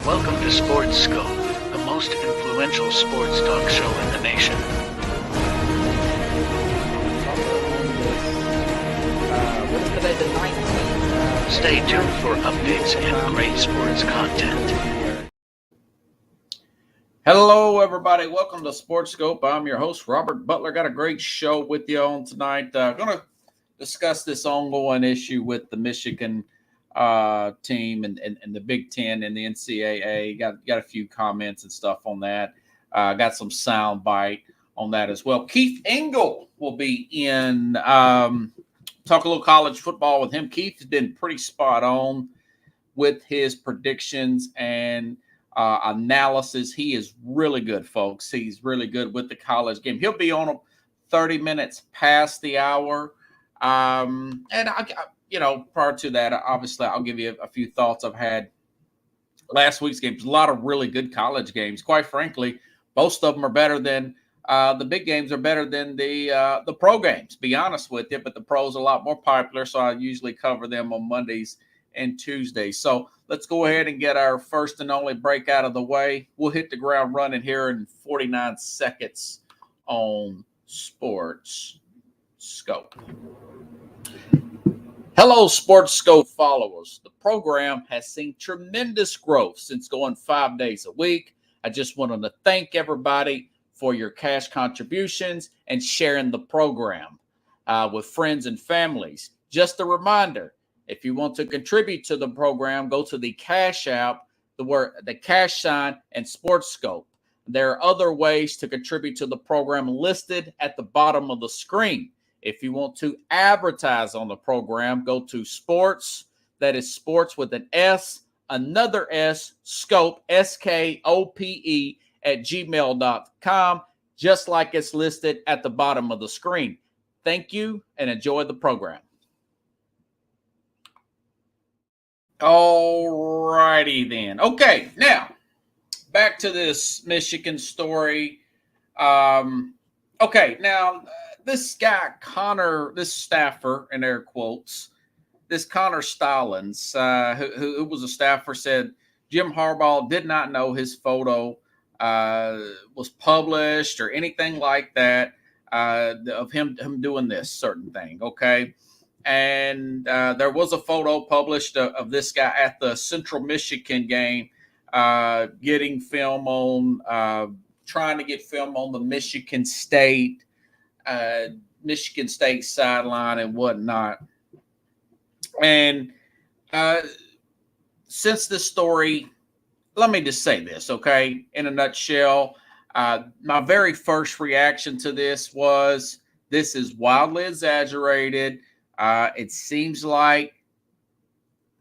Welcome to Sports Scope, the most influential sports talk show in the nation. What is today, the 19th? Stay tuned for updates and great sports content. Hello, everybody. Welcome to Sports Scope. I'm your host, Robert Butler. Got a great show with you on tonight. Going to discuss this ongoing issue with the Michigan team and the Big Ten and the NCAA. Got a few comments and stuff on that. Got some sound bite on that as well. Keith Engel will be in. Talk a little college football with him. Keith has been pretty spot on with his predictions and analysis. He is really good, folks. He's really good with the college game. He'll be on 30 minutes past the hour. And prior to that, obviously, I'll give you a few thoughts I've had last week's games. A lot of really good college games. Quite frankly, most of them are better than the big games are better than the pro games, be honest with you. But the pros are a lot more popular, so I usually cover them on Mondays and Tuesdays. So let's go ahead and get our first and only break out of the way. We'll hit the ground running here in 49 seconds on Sports Scope. Hello, Sports Scope followers. The program has seen tremendous growth since going 5 days a week. I just wanted to thank everybody for your cash contributions and sharing the program with friends and families. Just a reminder, if you want to contribute to the program, go to the Cash App, the cash sign, and Sports Scope. There are other ways to contribute to the program listed at the bottom of the screen. If you want to advertise on the program, go to sports, that is sports with an S, another S, scope, SKOPE, at gmail.com, just like it's listed at the bottom of the screen. Thank you and enjoy the program. All righty then. Okay, now back to this Michigan story. This guy, Connor, this staffer, in air quotes, this Connor Stallings, who was a staffer, said Jim Harbaugh did not know his photo was published or anything like that of him doing this certain thing, okay? And there was a photo published of this guy at the Central Michigan game getting film on, trying to get film on the Michigan State sideline and whatnot. And since this story, let me just say this, okay? In a nutshell, my very first reaction to this was, this is wildly exaggerated. It seems like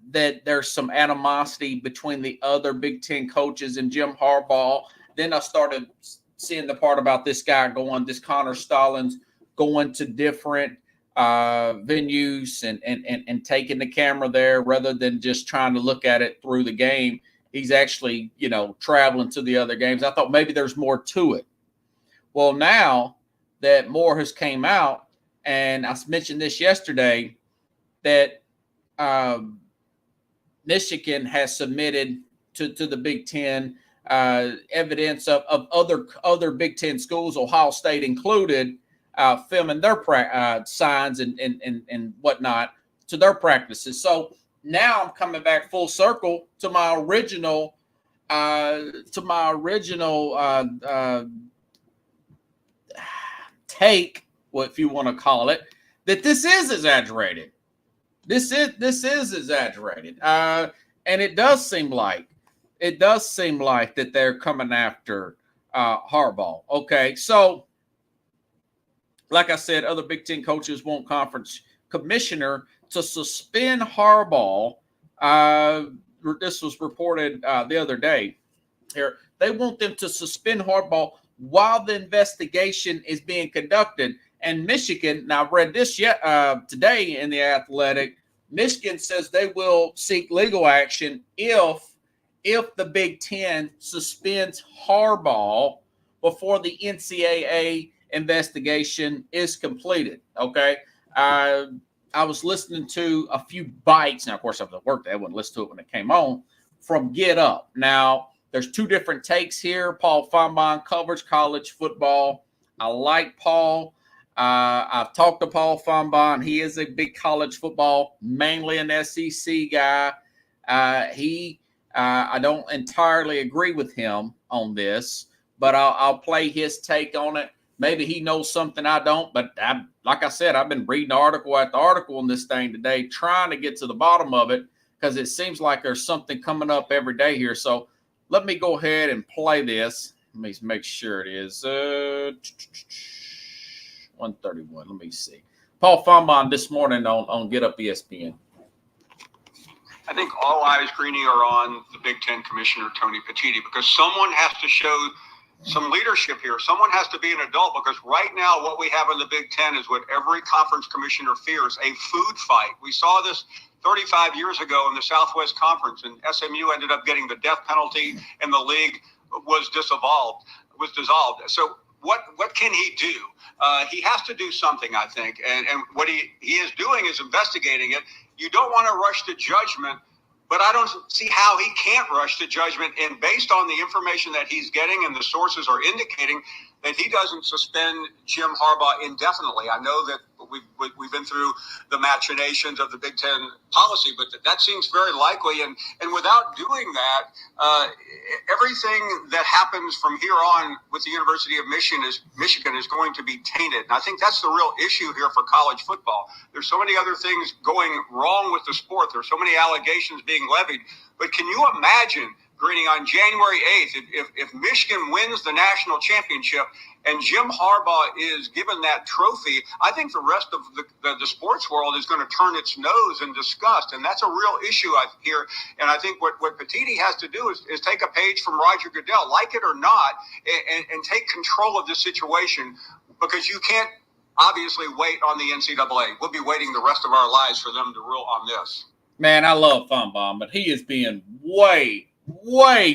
that there's some animosity between the other Big Ten coaches and Jim Harbaugh. Then I started seeing the part about this Connor Stallings, going to different venues and taking the camera there rather than just trying to look at it through the game. He's actually, traveling to the other games. I thought maybe there's more to it. Well, now that more has came out, and I mentioned this yesterday, that Michigan has submitted to the Big Ten evidence of other Big Ten schools, Ohio State included, filming their signs and whatnot to their practices. So now I'm coming back full circle to my original take, what if you want to call it, that this is exaggerated. This is exaggerated, and it does seem like that they're coming after Harbaugh. Okay, so like I said, other Big Ten coaches want conference commissioner to suspend Harbaugh. This was reported the other day. Here, they want them to suspend Harbaugh while the investigation is being conducted. And Michigan, now I read this today in The Athletic, Michigan says they will seek legal action if the Big Ten suspends Harbaugh before the NCAA investigation is completed. Okay. I was listening to a few bites. Now, of course, I was at work. I wouldn't listen to it when it came on. from Get Up. Now, there's two different takes here. Paul Feinbaum covers college football. I like Paul. I've talked to Paul Feinbaum. He is a big college football, mainly an SEC guy. I don't entirely agree with him on this, but I'll play his take on it. Maybe he knows something I don't, but like I said, I've been reading article after article on this thing today, trying to get to the bottom of it, because it seems like there's something coming up every day here. So let me go ahead and play this. Let me make sure it is 131. Let me see. Paul Feinbaum this morning on Get Up ESPN. I think all eyes, Greeny, are on the Big Ten Commissioner, Tony Petitti, because someone has to show some leadership here. Someone has to be an adult, because right now what we have in the Big Ten is what every conference commissioner fears, a food fight. We saw this 35 years ago in the Southwest Conference, and SMU ended up getting the death penalty, and the league was dissolved. So what can he do? He has to do something, I think, and what he is doing is investigating it. You don't want to rush to judgment, but I don't see how he can't rush to judgment. And based on the information that he's getting, and the sources are indicating that he doesn't suspend Jim Harbaugh indefinitely. I know that we've been through the machinations of the Big Ten policy, but that seems very likely. And without doing that, everything that happens from here on with the University of Michigan is going to be tainted. And I think that's the real issue here for college football. There's so many other things going wrong with the sport. There's so many allegations being levied. But can you imagine, Greeny, on January 8th, if Michigan wins the national championship and Jim Harbaugh is given that trophy, I think the rest of the sports world is going to turn its nose in disgust. And that's a real issue here. And I think what Petitti has to do is take a page from Roger Goodell, like it or not, and take control of this situation, because you can't obviously wait on the NCAA. We'll be waiting the rest of our lives for them to rule on this. Man, I love Feinbaum, but he is being way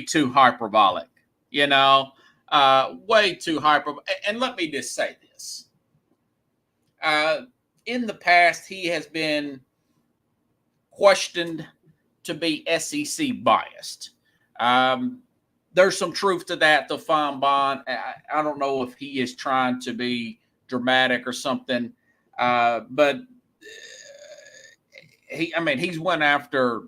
too hyperbolic, way too hyperbolic. And let me just say this. In the past, he has been questioned to be SEC biased. There's some truth to that, the Feinbaum. I don't know if he is trying to be dramatic or something, but he's went after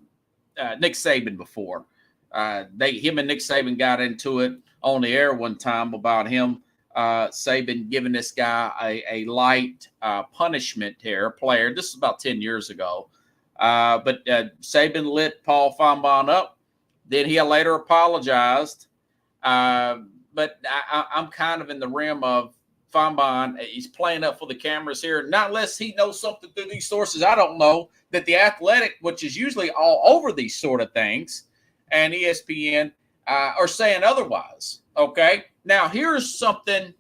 Nick Saban before. Him and Nick Saban got into it on the air one time about him, Saban giving this guy a light punishment here, player. This is about 10 years ago. But Saban lit Paul Feinbaum up. Then he later apologized. But I'm kind of in the realm of Feinbaum. He's playing up for the cameras here, not unless he knows something through these sources I don't know, that the Athletic, which is usually all over these sort of things, and ESPN are saying otherwise. Okay, now here's something.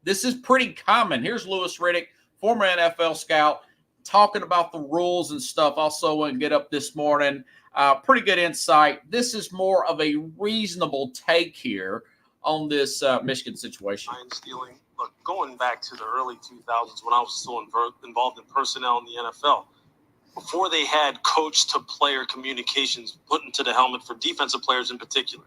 This is pretty common. Here's Louis Riddick, former NFL scout, talking about the rules and stuff. Also, want to Get Up this morning. Pretty good insight. This is more of a reasonable take here on this Michigan situation. Sign stealing. Look, going back to the early 2000s when I was still involved in personnel in the NFL, before they had coach-to-player communications put into the helmet for defensive players in particular.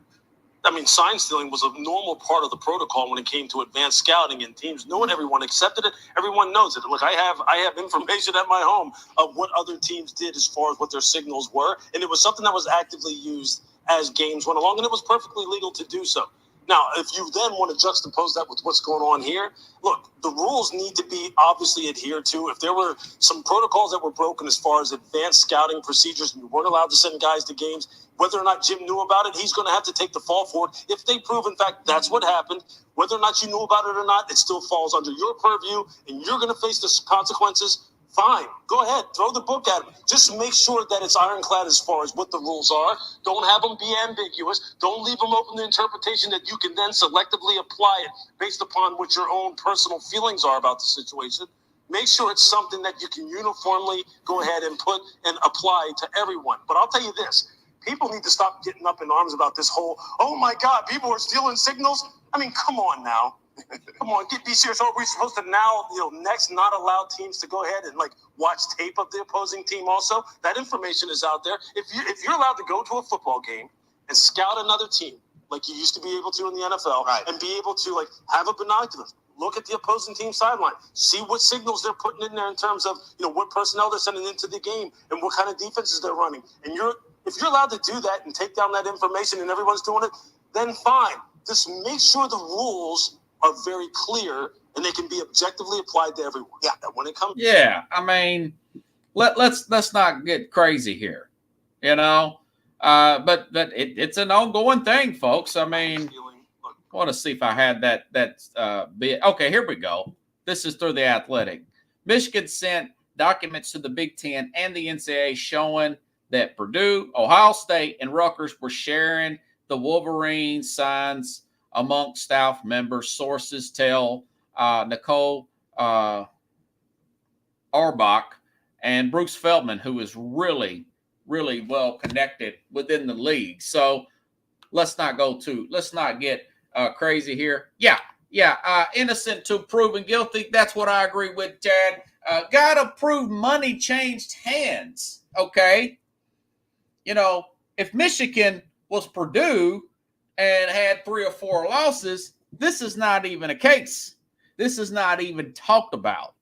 I mean, sign stealing was a normal part of the protocol when it came to advanced scouting, and teams knew it. Everyone accepted it. Everyone knows it. Look, I have information at my home of what other teams did as far as what their signals were, and it was something that was actively used as games went along, and it was perfectly legal to do so. Now, if you then want to juxtapose that with what's going on here, look, the rules need to be obviously adhered to. If there were some protocols that were broken as far as advanced scouting procedures and you weren't allowed to send guys to games, whether or not Jim knew about it, he's going to have to take the fall for it. If they prove, in fact, that's what happened, whether or not you knew about it or not, it still falls under your purview, and you're going to face the consequences. Fine, go ahead, throw the book at him. Just make sure that it's ironclad as far as what the rules are. Don't have them be ambiguous. Don't leave them open to interpretation that you can then selectively apply it based upon what your own personal feelings are about the situation. Make sure it's something that you can uniformly go ahead and put and apply to everyone. But I'll tell you this, people need to stop getting up in arms about this whole, oh my God, people are stealing signals. I mean, come on now. Come on, be serious. Are we supposed to now, next not allow teams to go ahead and watch tape of the opposing team also? That information is out there. If you're allowed to go to a football game and scout another team like you used to be able to in the NFL, Right. and be able to have a binocular, look at the opposing team sideline, see what signals they're putting in there in terms of what personnel they're sending into the game and what kind of defenses they're running. And if you're allowed to do that and take down that information and everyone's doing it, then fine. Just make sure the rules are very clear and they can be objectively applied to everyone. Yeah, when it comes. Yeah, I mean, let's not get crazy here, But it's an ongoing thing, folks. I mean, I want to see if I had that bit. Okay, here we go. This is through The Athletic. Michigan sent documents to the Big Ten and the NCAA showing that Purdue, Ohio State, and Rutgers were sharing the Wolverine signs amongst staff members. Sources tell Nicole Auerbach and Bruce Feldman, who is really, really well connected within the league. So let's not get crazy here. Yeah. Innocent to proven guilty. That's what I agree with, Chad. Gotta prove money changed hands. Okay. If Michigan was Purdue and had 3 or 4 losses, this is not even a case. This is not even talked about,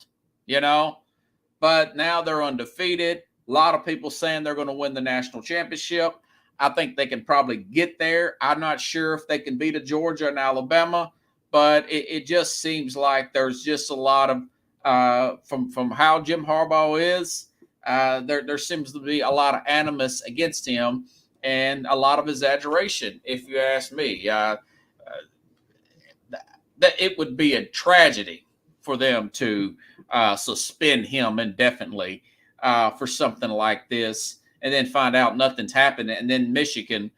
But now they're undefeated. A lot of people saying they're going to win the national championship. I think they can probably get there. I'm not sure if they can beat a Georgia and Alabama, but it just seems like there's just a lot of from how Jim Harbaugh is. There seems to be a lot of animus against him and a lot of exaggeration, if you ask me. That it would be a tragedy for them to suspend him indefinitely for something like this, and then find out nothing's happened, and then Michigan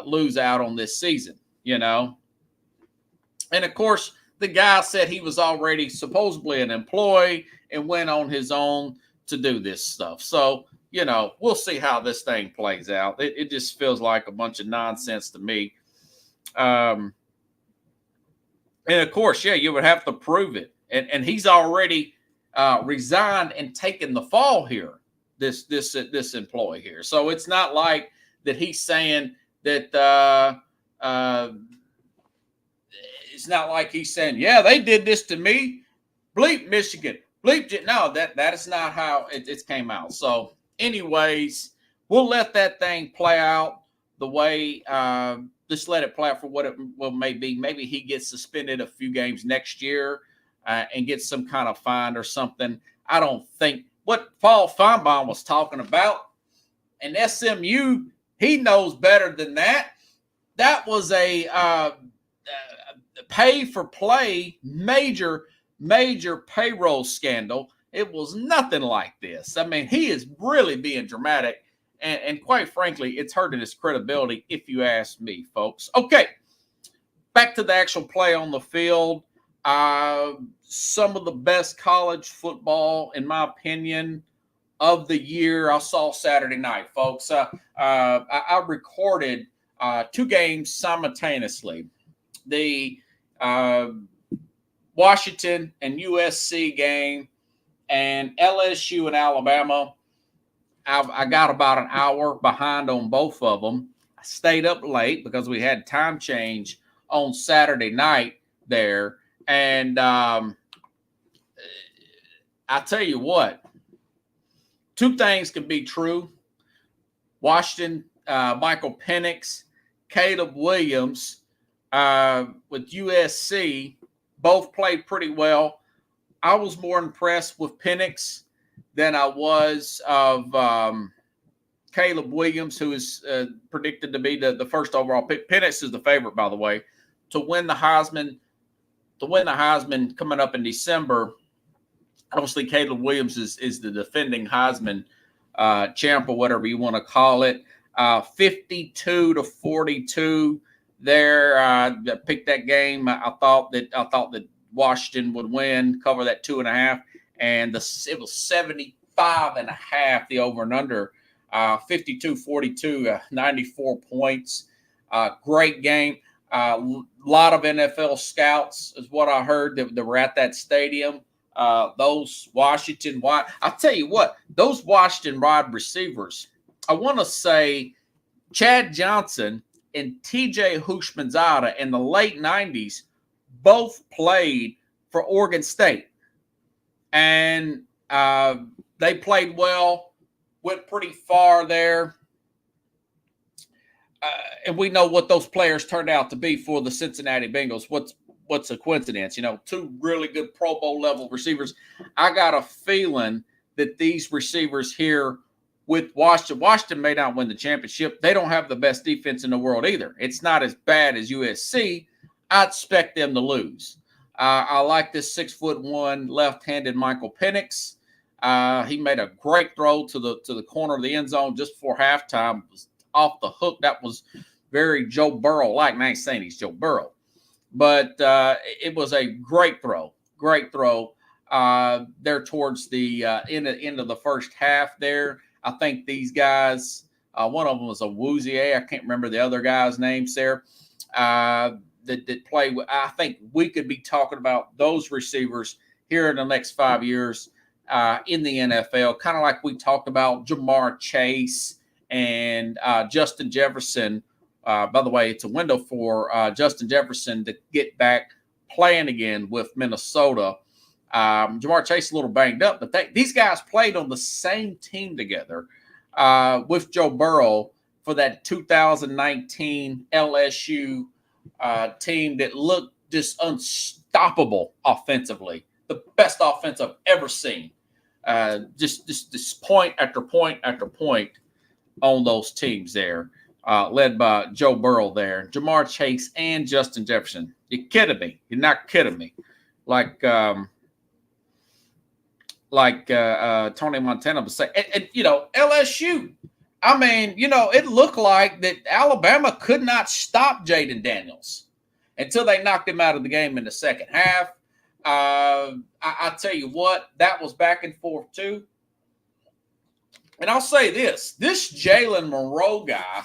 lose out on this season, And of course, the guy said he was already supposedly an employee and went on his own to do this stuff. So, we'll see how this thing plays out. It just feels like a bunch of nonsense to me. And of course, you would have to prove it. And he's already resigned and taken the fall here, this employee here. So it's not like that he's saying that it's not like he's saying, yeah, they did this to me. Bleep Michigan. Bleep it. No, that is not how it came out. So anyways, we'll let that thing play out the way just let it play out for what it may be. Maybe he gets suspended a few games next year and gets some kind of fine or something. I don't think what Paul Feinbaum was talking about, and SMU, he knows better than that. That was a pay for play, major payroll scandal. It was nothing like this. I mean, he is really being dramatic. And quite frankly, it's hurting his credibility, if you ask me, folks. Okay, back to the actual play on the field. Some of the best college football, in my opinion, of the year I saw Saturday night, folks. I recorded 2 games simultaneously. The Washington and USC game and LSU and Alabama. I got about an hour behind on both of them. I stayed up late because we had time change on Saturday night there. And I tell you what, 2 things can be true. Washington, Michael Penix, Caleb Williams with USC both played pretty well. I was more impressed with Penix than I was of Caleb Williams, who is predicted to be the first overall pick. Penix is the favorite, by the way, to win the Heisman. To win the Heisman coming up in December. Obviously, Caleb Williams is the defending Heisman champ, or whatever you want to call it. 52-42 there. I picked that game. I thought that Washington would win, cover that 2.5. And it was 75.5, the over and under, 52-42, 94 points. Great game. A lot of NFL scouts is what I heard that were at that stadium. Those Washington wide, I'll tell you what, those Washington wide receivers, I want to say Chad Johnson and TJ Houshmandzadeh in the late 90s both played for Oregon State. And they played well, went pretty far there. And we know what those players turned out to be for the Cincinnati Bengals. What's a coincidence? You know, two really good Pro Bowl level receivers. I got a feeling that these receivers here with Washington may not win the championship. They don't have the best defense in the world either. It's not as bad as USC. I expect them to lose. I like this 6'1" left-handed Michael Penix. He made a great throw to the corner of the end zone just before halftime. It was off the hook. That was very Joe Burrow-like. And I ain't saying he's Joe Burrow, but it was a great throw. Great throw there towards the end of the first half there. I think these guys, one of them was a Woozier. I can't remember the other guy's names there. That play. I think we could be talking about those receivers here in the next 5 years in the NFL, kind of like we talked about Jamar Chase and Justin Jefferson. By the way, it's a window for Justin Jefferson to get back playing again with Minnesota. Jamar Chase a little banged up, but these guys played on the same team together with Joe Burrow for that 2019 LSU team that looked just unstoppable offensively. The best offense I've ever seen. Just point after point after point on those teams there, led by Joe Burrow there. Jamar Chase and Justin Jefferson. You're kidding me. You're not kidding me. Like Tony Montana would say. And you know, LSU, I mean, you know, it looked like that Alabama could not stop Jaden Daniels until they knocked him out of the game in the second half. I tell you what, that was back and forth too. And I'll say this Jalen Monroe guy,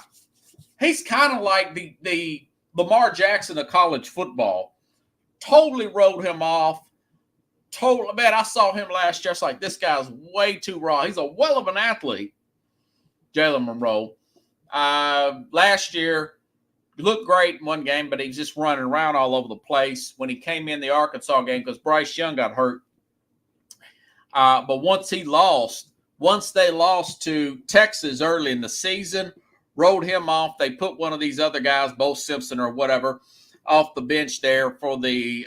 he's kind of like the Lamar Jackson of college football. Totally wrote him off. Man, I saw him last year. It's like, this guy's way too raw. He's a well of an athlete. Jalen Monroe. Last year, he looked great in one game, but he was just running around all over the place. When he came in the Arkansas game, because Bryce Young got hurt. But once they lost to Texas early in the season, wrote him off. They put one of these other guys, Bo Simpson or whatever, off the bench there for the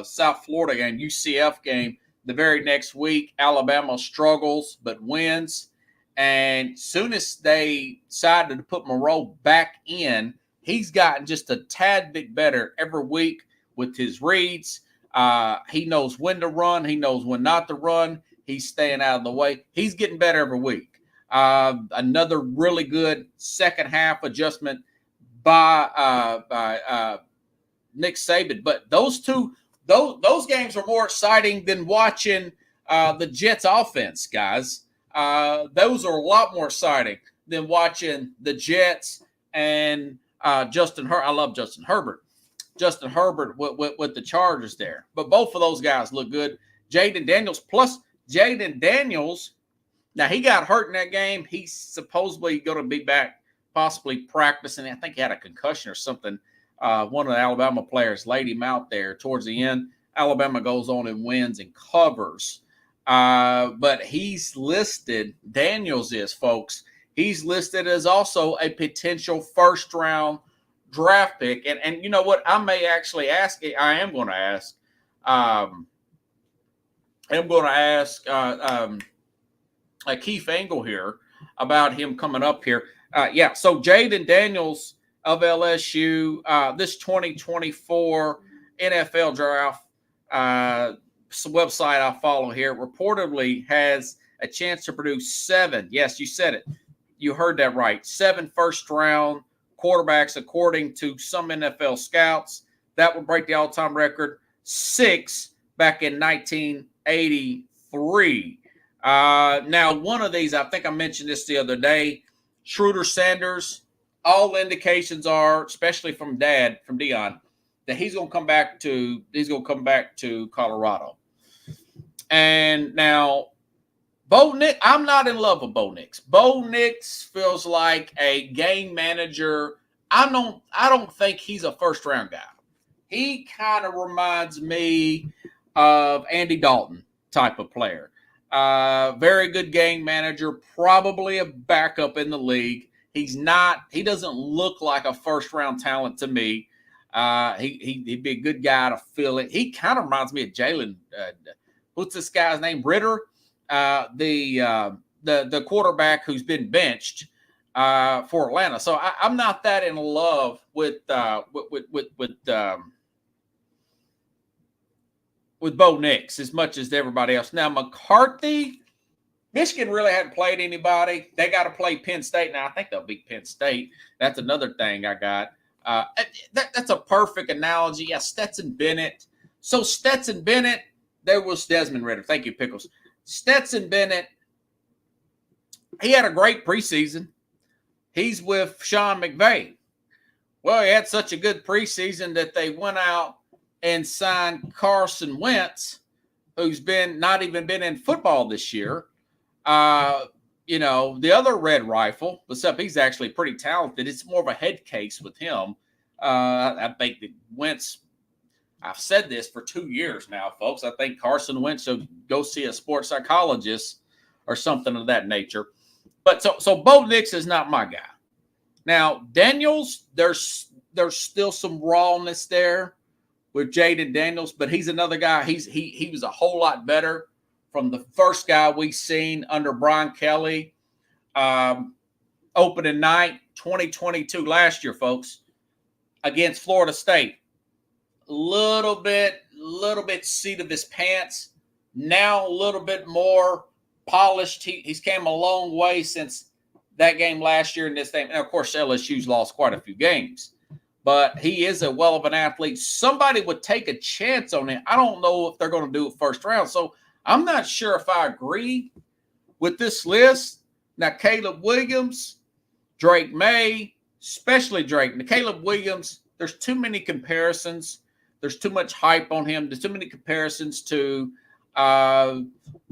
South Florida game, UCF game. The very next week, Alabama struggles but wins. And soon as they decided to put Monroe back in, he's gotten just a tad bit better every week with his reads. He knows when to run. He knows when not to run. He's staying out of the way. He's getting better every week. Another really good second half adjustment by Nick Saban. But those games are more exciting than watching the Jets offense, guys. Those are a lot more exciting than watching the Jets and Justin Herbert. I love Justin Herbert. Justin Herbert with the Chargers there. But both of those guys look good. Jaden Daniels, now he got hurt in that game. He's supposedly going to be back, possibly practicing. I think he had a concussion or something. One of the Alabama players laid him out there towards the end. Alabama goes on and wins and covers. But he's listed, Daniels is, folks, he's listed as also a potential first-round draft pick. And you know what? I may actually ask – I am going to ask Keith Angle here about him coming up here. So Jaden Daniels of LSU, this 2024 NFL draft website I follow here reportedly has a chance to produce 7. Yes, you said it. You heard that right. 7 first-round quarterbacks, according to some NFL scouts. That would break the all-time record. 6 back in 1983. Now, one of these, I think I mentioned this the other day, Schroeder Sanders, all indications are, especially from Deion, that he's going to come back to Colorado. And now, Bo Nix, I'm not in love with Bo Nix. Bo Nix feels like a game manager. I don't think he's a first-round guy. He kind of reminds me of Andy Dalton type of player. Very good game manager, probably a backup in the league. He doesn't look like a first-round talent to me. He'd be a good guy to fill it. He kind of reminds me of Jalen. What's this guy's name? Ritter, the quarterback who's been benched for Atlanta. So I'm not that in love with Bo Nix as much as everybody else. Now McCarthy, Michigan really hadn't played anybody. They got to play Penn State now. I think they'll beat Penn State. That's another thing I got. That's a perfect analogy. Yeah, Stetson Bennett. So Stetson Bennett, there was Desmond Ridder. Thank you, Pickles. Stetson Bennett, he had a great preseason. He's with Sean McVay. Well, he had such a good preseason that they went out and signed Carson Wentz, who's not even been in football this year. The other Red Rifle, except he's actually pretty talented. It's more of a head case with him. I think that Wentz, I've said this for 2 years now, folks. I think Carson Wentz should go see a sports psychologist or something of that nature. But so Bo Nix is not my guy. Now, Daniels, there's still some rawness there with Jaden Daniels, but he's another guy. He was a whole lot better from the first guy we seen under Brian Kelly opening night 2022 last year, folks, against Florida State. Little bit seat of his pants. Now a little bit more polished. He's came a long way since that game last year in this game. And of course, LSU's lost quite a few games, but he is a well of an athlete. Somebody would take a chance on him. I don't know if they're going to do it first round. So I'm not sure if I agree with this list. Now, Caleb Williams, Drake May, especially Drake. Now, Caleb Williams, there's too many comparisons. There's too much hype on him. There's too many comparisons to Pat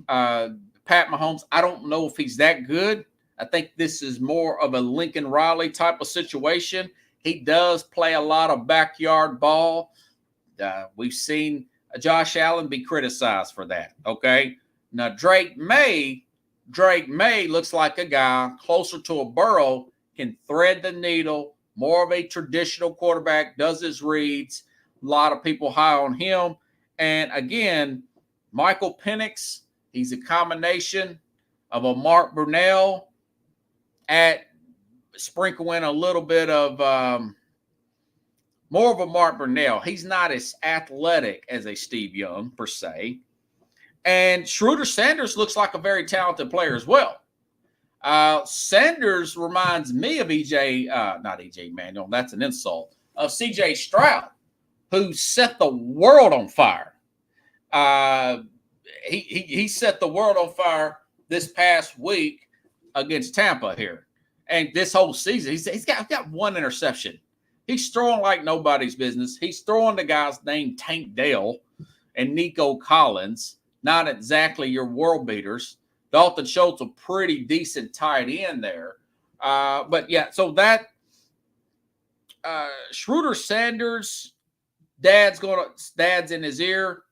Mahomes. I don't know if he's that good. I think this is more of a Lincoln Riley type of situation. He does play a lot of backyard ball. We've seen Josh Allen be criticized for that, okay? Now, Drake May looks like a guy closer to a Burrow, can thread the needle, more of a traditional quarterback, does his reads. A lot of people high on him. And again, Michael Penix, he's a combination of a Mark Brunell at sprinkle in a little bit of more of a Mark Brunell. He's not as athletic as a Steve Young per se. And Schroeder Sanders looks like a very talented player as well. Sanders reminds me of not EJ Manuel, that's an insult, of CJ Stroud, who set the world on fire. He set the world on fire this past week against Tampa here. And this whole season, he's got one interception. He's throwing like nobody's business. He's throwing the guys named Tank Dell and Nico Collins, not exactly your world beaters. Dalton Schultz, a pretty decent tight end there. But yeah, so that Schroeder Sanders, dad's in his ear,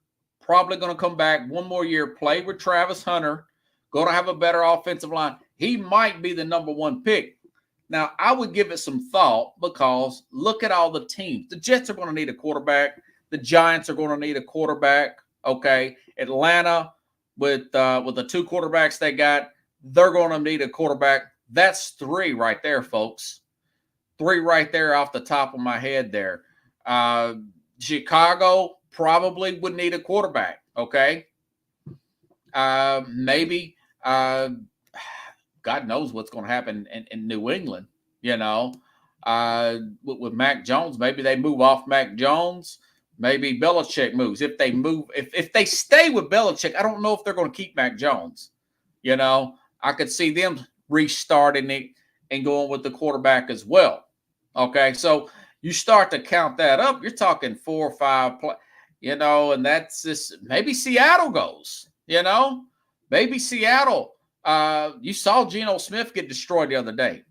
probably going to come back one more year, play with Travis Hunter, going to have a better offensive line. He might be the number one pick. Now, I would give it some thought because look at all the teams. The Jets are going to need a quarterback. The Giants are going to need a quarterback. Okay. Atlanta, with the two quarterbacks they got, they're going to need a quarterback. That's three right there, folks. Three right there off the top of my head there. Chicago probably would need a quarterback. Okay. Maybe God knows what's going to happen in New England, with Mac Jones. Maybe they move off Mac Jones. Maybe Belichick moves. If they stay with Belichick, I don't know if they're going to keep Mac Jones. I could see them restarting it and going with the quarterback as well. Okay, so you start to count that up, you're talking 4 or 5 and that's just maybe Seattle goes, maybe Seattle. You saw Geno Smith get destroyed the other day,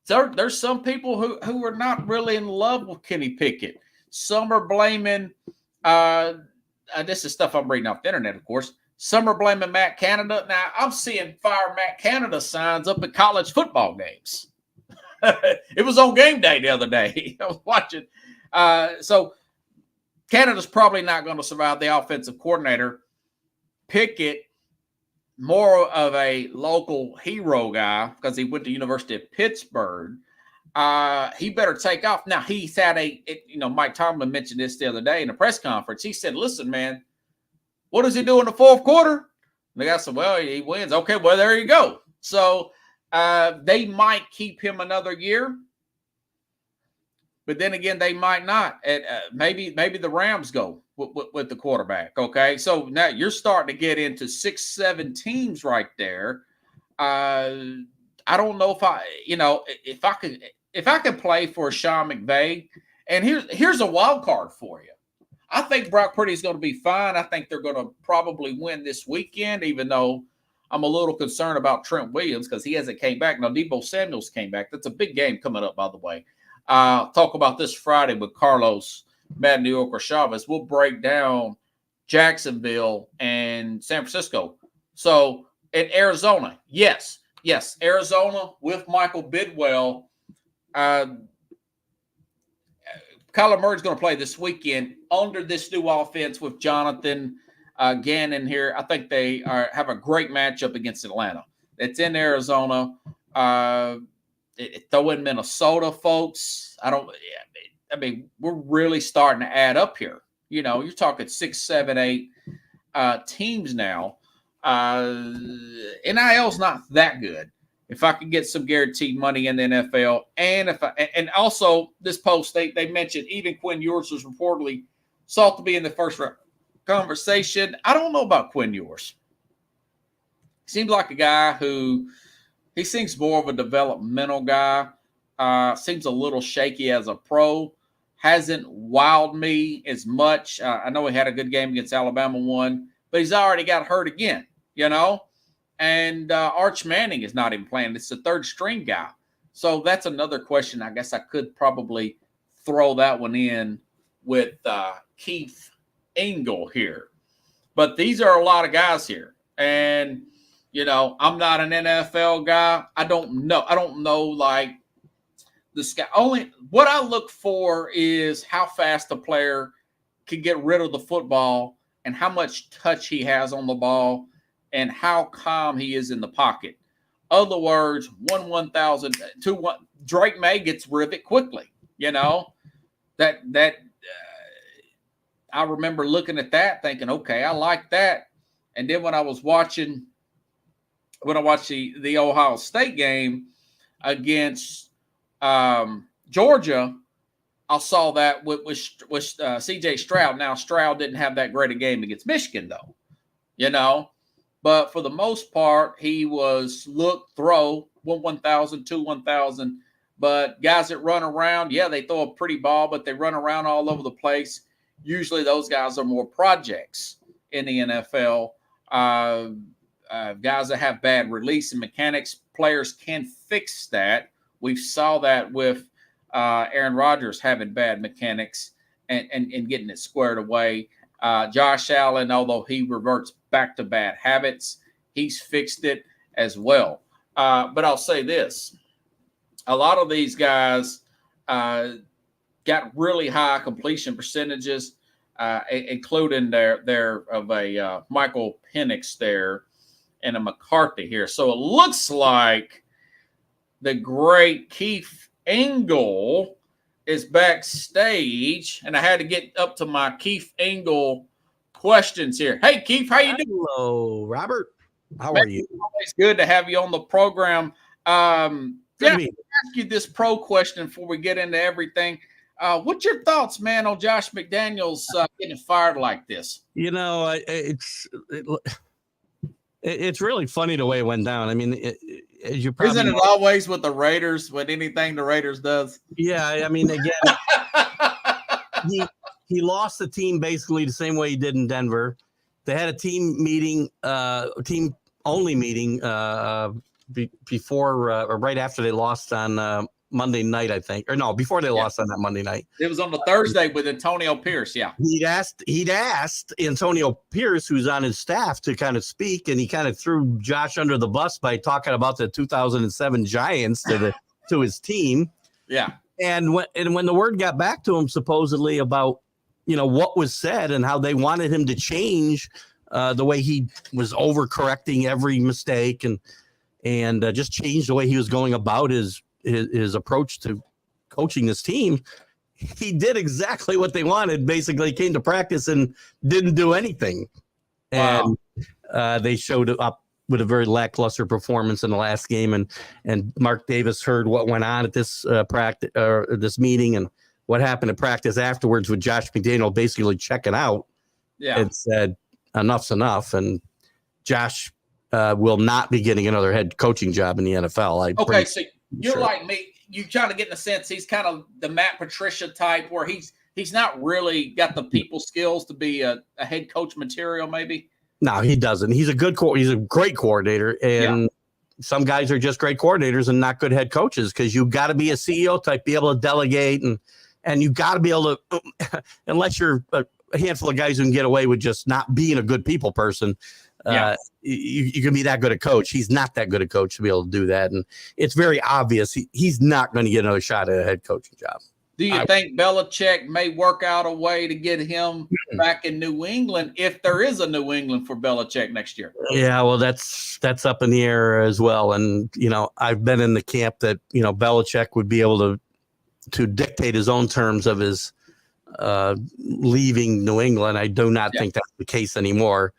there's some people who are not really in love with Kenny Pickett. Some are blaming this is stuff I'm reading off the internet, of course. Some are blaming Matt Canada. Now I'm seeing fire Matt Canada signs up at college football games. It was on game day the other day. I was watching. So Canada's probably not going to survive the offensive coordinator. Pickett, more of a local hero guy because he went to University of Pittsburgh. He better take off. Now, he's had Mike Tomlin mentioned this the other day in a press conference. He said, listen, man, what does he do in the fourth quarter? And the guy said, well, he wins. Okay, well, there you go. So they might keep him another year. But then again, they might not. Maybe the Rams go with the quarterback, okay? So now you're starting to get into 6-7 teams right there. I don't know if I could play for Sean McVay. And here's a wild card for you. I think Brock Purdy is going to be fine. I think they're going to probably win this weekend, even though I'm a little concerned about Trent Williams because he hasn't came back. Now, Deebo Samuels came back. That's a big game coming up, by the way. Talk about this Friday with Carlos Mad New Yorker Chavez. We'll break down Jacksonville and San Francisco. So in Arizona, yes, Arizona with Michael Bidwell. Kyler Murray's going to play this weekend under this new offense with Jonathan Gannon here. I think they have a great matchup against Atlanta. It's in Arizona. Throw in Minnesota, folks. We're really starting to add up here. You're talking 6, 7, 8 teams now. NIL's not that good. If I could get some guaranteed money in the NFL, and also this post they mentioned even Quinn Ewers was reportedly sought to be in the first round conversation. I don't know about Quinn Ewers. Seems like a guy who he seems more of a developmental guy. Seems a little shaky as a pro. Hasn't wowed me as much. I know he had a good game against Alabama one, but he's already got hurt again, And Arch Manning is not even playing. It's the third string guy. So that's another question. I guess I could probably throw that one in with Keith Engel here. But these are a lot of guys here. And, I'm not an NFL guy. I don't know like this guy. Only what I look for is how fast a player can get rid of the football and how much touch he has on the ball and how calm he is in the pocket. Other words, 1,000, 2-1. Drake May gets rid of it quickly. I remember looking at that thinking, okay, I like that. And then when I watched the Ohio State game against Georgia, I saw that with C.J. Stroud. Now, Stroud didn't have that great a game against Michigan, though, But for the most part, he was throw, 1,000, 1,000. But guys that run around, they throw a pretty ball, but they run around all over the place. Usually those guys are more projects in the NFL. Guys that have bad release and mechanics, players can fix that. We saw that with Aaron Rodgers having bad mechanics and getting it squared away. Josh Allen, although he reverts back to bad habits, he's fixed it as well. But I'll say this. A lot of these guys got really high completion percentages, including their of a Michael Penix there and a McCarthy here. So it looks like the great Keith Engel is backstage, and I had to get up to my Keith Engel questions here. Hey, Keith, how you doing? Hello, Robert. How are you? It's good to have you on the program. Let me ask you this pro question before we get into everything. What's your thoughts, man, on Josh McDaniels getting fired like this? It's really funny the way it went down. I mean, as you probably Isn't it know, always with the Raiders, with anything the Raiders does? yeah, I mean, again, he lost the team basically the same way he did in Denver. They had a team meeting, team only meeting before or right after they lost on Monday night, I think, or no, before they lost on that Monday night. It was on the Thursday with Antonio Pierce. Yeah. He'd asked Antonio Pierce, who's on his staff, to kind of speak, and he kind of threw Josh under the bus by talking about the 2007 Giants to his team. Yeah. And when the word got back to him, supposedly about what was said and how they wanted him to change the way he was overcorrecting every mistake and just change the way he was going about his approach to coaching this team, he did exactly what they wanted. Basically came to practice and didn't do anything. Wow. And they showed up with a very lackluster performance in the last game. And Mark Davis heard what went on at this practice or this meeting and what happened at practice afterwards with Josh McDaniel basically checking out. Yeah. And said, enough's enough. And Josh will not be getting another head coaching job in the NFL. Okay, so you're sure. like me. You kind of get in a sense he's kind of the Matt Patricia type where he's not really got the people skills to be a head coach material, maybe. No, he doesn't. He's a great coordinator, and some guys are just great coordinators and not good head coaches because you got to be a CEO type, be able to delegate, and you got to be able to, unless you're a handful of guys who can get away with just not being a good people person. You can be that good a coach. He's not that good a coach to be able to do that. And it's very obvious he's not going to get another shot at a head coaching job. Do you think Belichick may work out a way to get him back in New England if there is a New England for Belichick next year? Yeah, well, that's up in the air as well. And, I've been in the camp that, Belichick would be able to dictate his own terms of his leaving New England. I do not think that's the case anymore.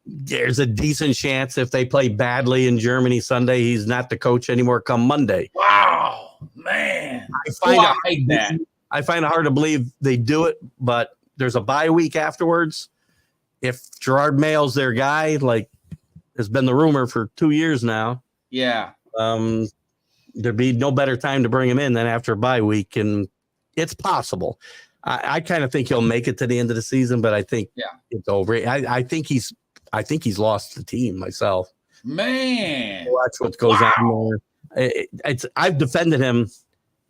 There's a decent chance if they play badly in Germany Sunday, he's not the coach anymore come Monday. Wow, man. I find it hard to believe they do it, but there's a bye week afterwards. If Gerard Mayo's their guy, like has been the rumor for 2 years now. Yeah. There'd be no better time to bring him in than after a bye week. And it's possible. I kind of think he'll make it to the end of the season, but I think it's over. I think he's lost the team myself. Man, watch what goes on there. I've defended him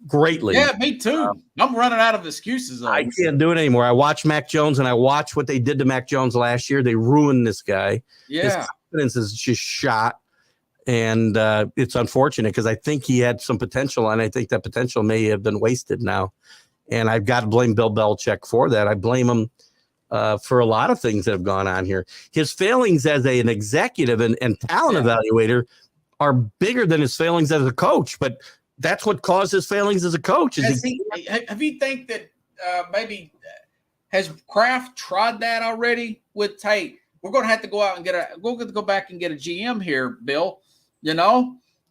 greatly. Yeah, me too. I'm running out of excuses. I can't do it anymore. I watch Mac Jones and I watch what they did to Mac Jones last year. They ruined this guy. Yeah, his confidence is just shot, and it's unfortunate because I think he had some potential, and I think that potential may have been wasted now. And I've got to blame Bill Belichick for that. I blame him for a lot of things that have gone on here. His failings as an executive and talent evaluator are bigger than his failings as a coach. But that's what caused his failings as a coach. Have you think that maybe has Kraft tried that already with Tate? We're going to have to go out and we're going to go back and get a GM here, Bill,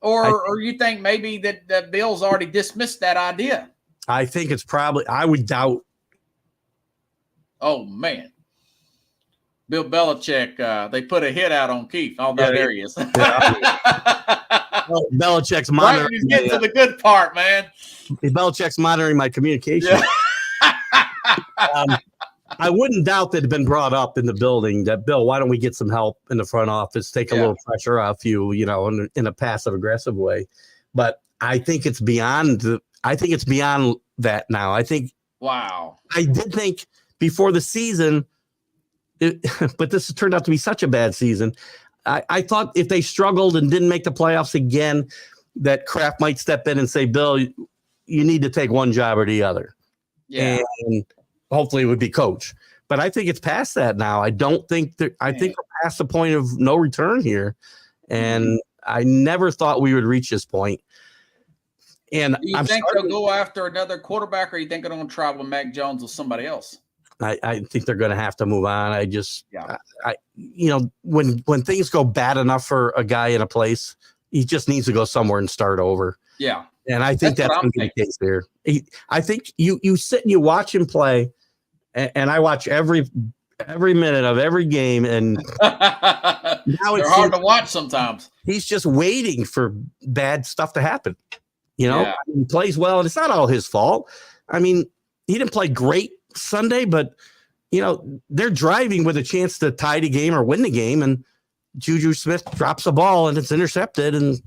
or you think maybe that Bill's already dismissed that idea? I think it's probably, I would doubt. Oh, man. Bill Belichick, they put a hit out on Keith. Oh, there he is. Well, Belichick's monitoring. Right, he's getting to the good part, man. Belichick's monitoring my communication. I wouldn't doubt that it had been brought up in the building that, Bill, why don't we get some help in the front office, take a little pressure off you, in a passive aggressive way. But I think it's beyond that now. I think. Wow. I did think before the season, but this has turned out to be such a bad season. I thought if they struggled and didn't make the playoffs again, that Kraft might step in and say, Bill, you need to take one job or the other. Yeah. And hopefully it would be coach. But I think it's past that now. I think we're past the point of no return here. And I never thought we would reach this point. And do you think they'll go after another quarterback, or you think they're going to try with Mac Jones or somebody else? I think they're going to have to move on. When things go bad enough for a guy in a place, he just needs to go somewhere and start over. Yeah. And I think that's going to be the case there. I think you sit and you watch him play, and I watch every minute of every game, and Now They're hard to watch sometimes. he's just waiting for bad stuff to happen. You know, Yeah. he plays well, and it's not all his fault. I mean, he didn't play great Sunday, but they're driving with a chance to tie the game or win the game, and Juju Smith drops the ball and it's intercepted, and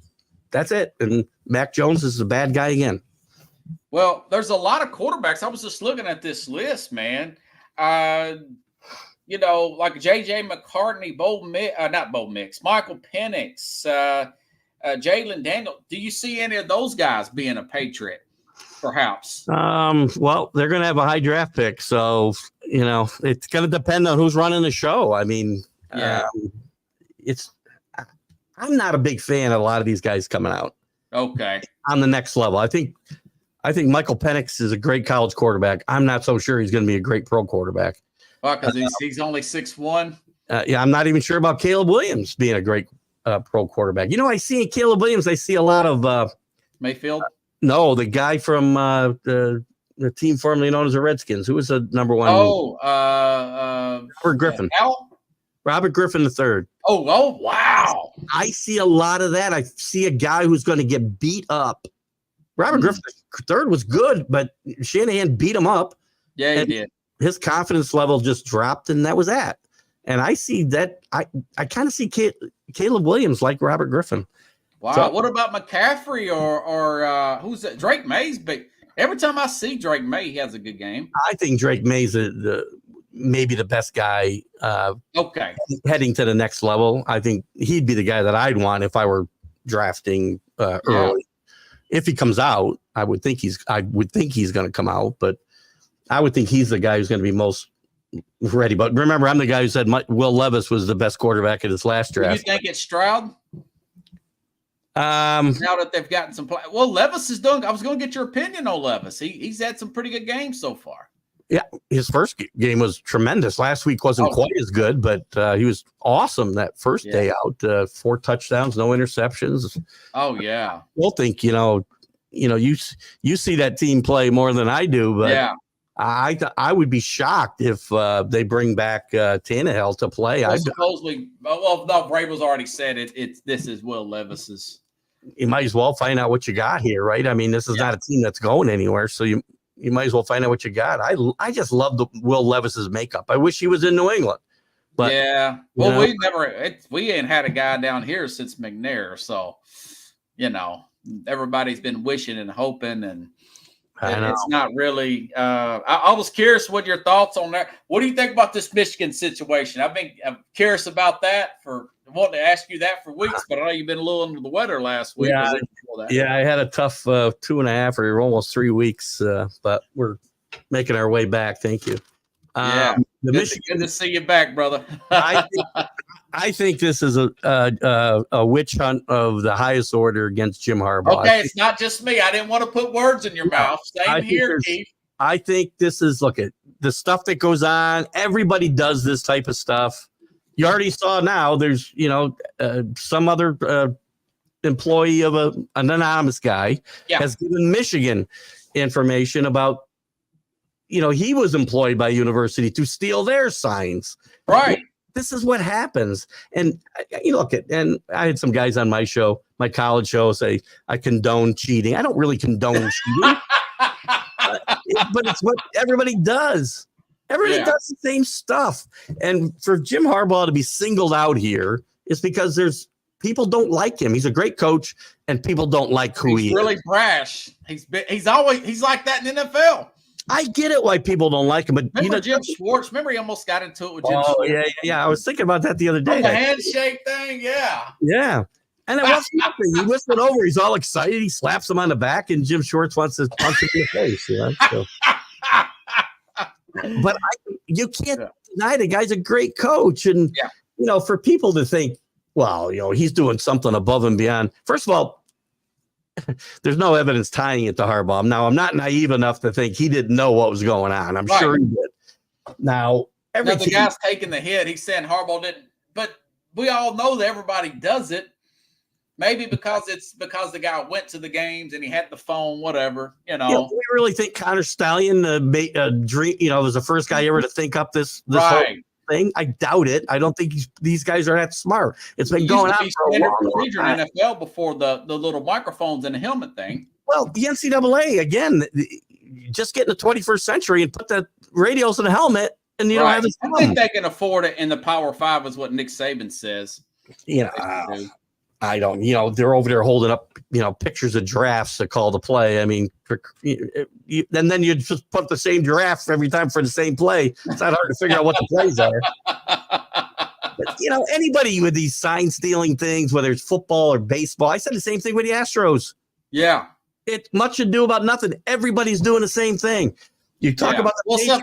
that's it. And Mac Jones is a bad guy again. Well, there's a lot of quarterbacks. I was just looking at this list, man. Like J.J. McCartney, not Bo Mix, Michael Penix, Jalen Daniel. Do you see any of those guys being a Patriot, perhaps? Well, they're going to have a high draft pick, so it's going to depend on who's running the show. I mean, Yeah. I'm not a big fan of a lot of these guys coming out Okay. on the next level. I think Michael Penix is a great college quarterback. I'm not so sure he's going to be a great pro quarterback. Well, because he's only 6'1". I'm not even sure about Caleb Williams being a great pro quarterback. I see in Caleb Williams, I see a lot of Mayfield. no, the guy from the team formerly known as the Redskins, who was the number one. Robert Griffin. Robert Griffin III. Oh, wow. I see a lot of that. I see a guy who's going to get beat up. Robert Griffin III was good, but Shanahan beat him up. Yeah, he did. His confidence level just dropped, and that was that. And I see that. I kind of see Caleb Williams like Robert Griffin. Wow. So- What about McCaffrey or who's that? Drake May's big. Every time I see Drake May, he has a good game. I think Drake May's maybe the best guy Okay. heading to the next level. I think he'd be the guy that I'd want if I were drafting early. If he comes out, I would think he's going to come out, but I would think he's the guy who's going to be most ready. But remember, I'm the guy who said Will Levis was the best quarterback in his last Do you draft. think it's Stroud? Um, Now that they've gotten some play. Well, Levis is doing. I was going to get your opinion on Levis. He's had some pretty good games so far. his first game was tremendous. Last week wasn't quite as good, but he was awesome that first day out. 4 touchdowns, no interceptions. Oh yeah. We'll think you see that team play more than I do, but Yeah. I would be shocked if they bring back Tannehill to play. Well, supposedly, no, Vrabel's already said it. This is Will Levis's. You might as well find out what you got here, right? I mean, this is not a team that's going anywhere, so you might as well find out what you got. I just love the Will Levis's makeup. I wish he was in New England, but yeah. Well, we ain't had a guy down here since McNair, so everybody's been wishing and hoping, and it's not really. I was curious what your thoughts on that. What do you think about this Michigan situation? I'm curious about that. I wanted to ask you that for weeks, but I know you've been a little under the weather last week. Yeah, I had a tough 2.5 or almost 3 weeks, but we're making our way back. Thank you. Good to see you back, brother. I think this is a witch hunt of the highest order against Jim Harbaugh. Okay, it's not just me. I didn't want to put words in your mouth. Same here, Keith. I think this is, look at the stuff that goes on. Everybody does this type of stuff. You already saw now there's, some other employee of an anonymous guy has given Michigan information about, he was employed by university to steal their signs. Right. This is what happens. And and I had some guys on my show, my college show, say I condone cheating. I don't really condone cheating, but it's what everybody does. Everybody does the same stuff. And for Jim Harbaugh to be singled out here is because people don't like him. He's a great coach, and people don't like who he is. He's really brash. He's like that in the NFL. I get it why people don't like him, but remember Jim Schwartz? Remember he almost got into it with Jim Schwartz? Yeah. I was thinking about that the other day. The handshake thing, yeah. And it wasn't nothing. He whistled over. He's all excited. He slaps him on the back, and Jim Schwartz wants to punch him in the face. So. But you can't deny the guy's a great coach. And, for people to think, well, he's doing something above and beyond. First of all, there's no evidence tying it to Harbaugh. Now, I'm not naive enough to think he didn't know what was going on. I'm sure he did. Now, the guy's taking the hit. He's saying Harbaugh didn't. But we all know that everybody does it. Maybe because the guy went to the games and he had the phone, whatever, do we really think Connor Stallion was the first guy ever to think up this right? thing? I doubt it. I don't think these guys are that smart. It's been going on for a long time. In NFL before the little microphones and the helmet thing. Well, the NCAA, again, just get in the 21st century and put the radios in the helmet, and you don't have this problem. I think they can afford it in the Power 5 is what Nick Saban says. I don't, they're over there holding up, pictures of giraffes to call the play. I mean, and then you just put the same giraffe every time for the same play. It's not hard to figure out what the plays are. But, anybody with these sign stealing things, whether it's football or baseball, I said the same thing with the Astros. Yeah. It's much ado about nothing. Everybody's doing the same thing. You talk about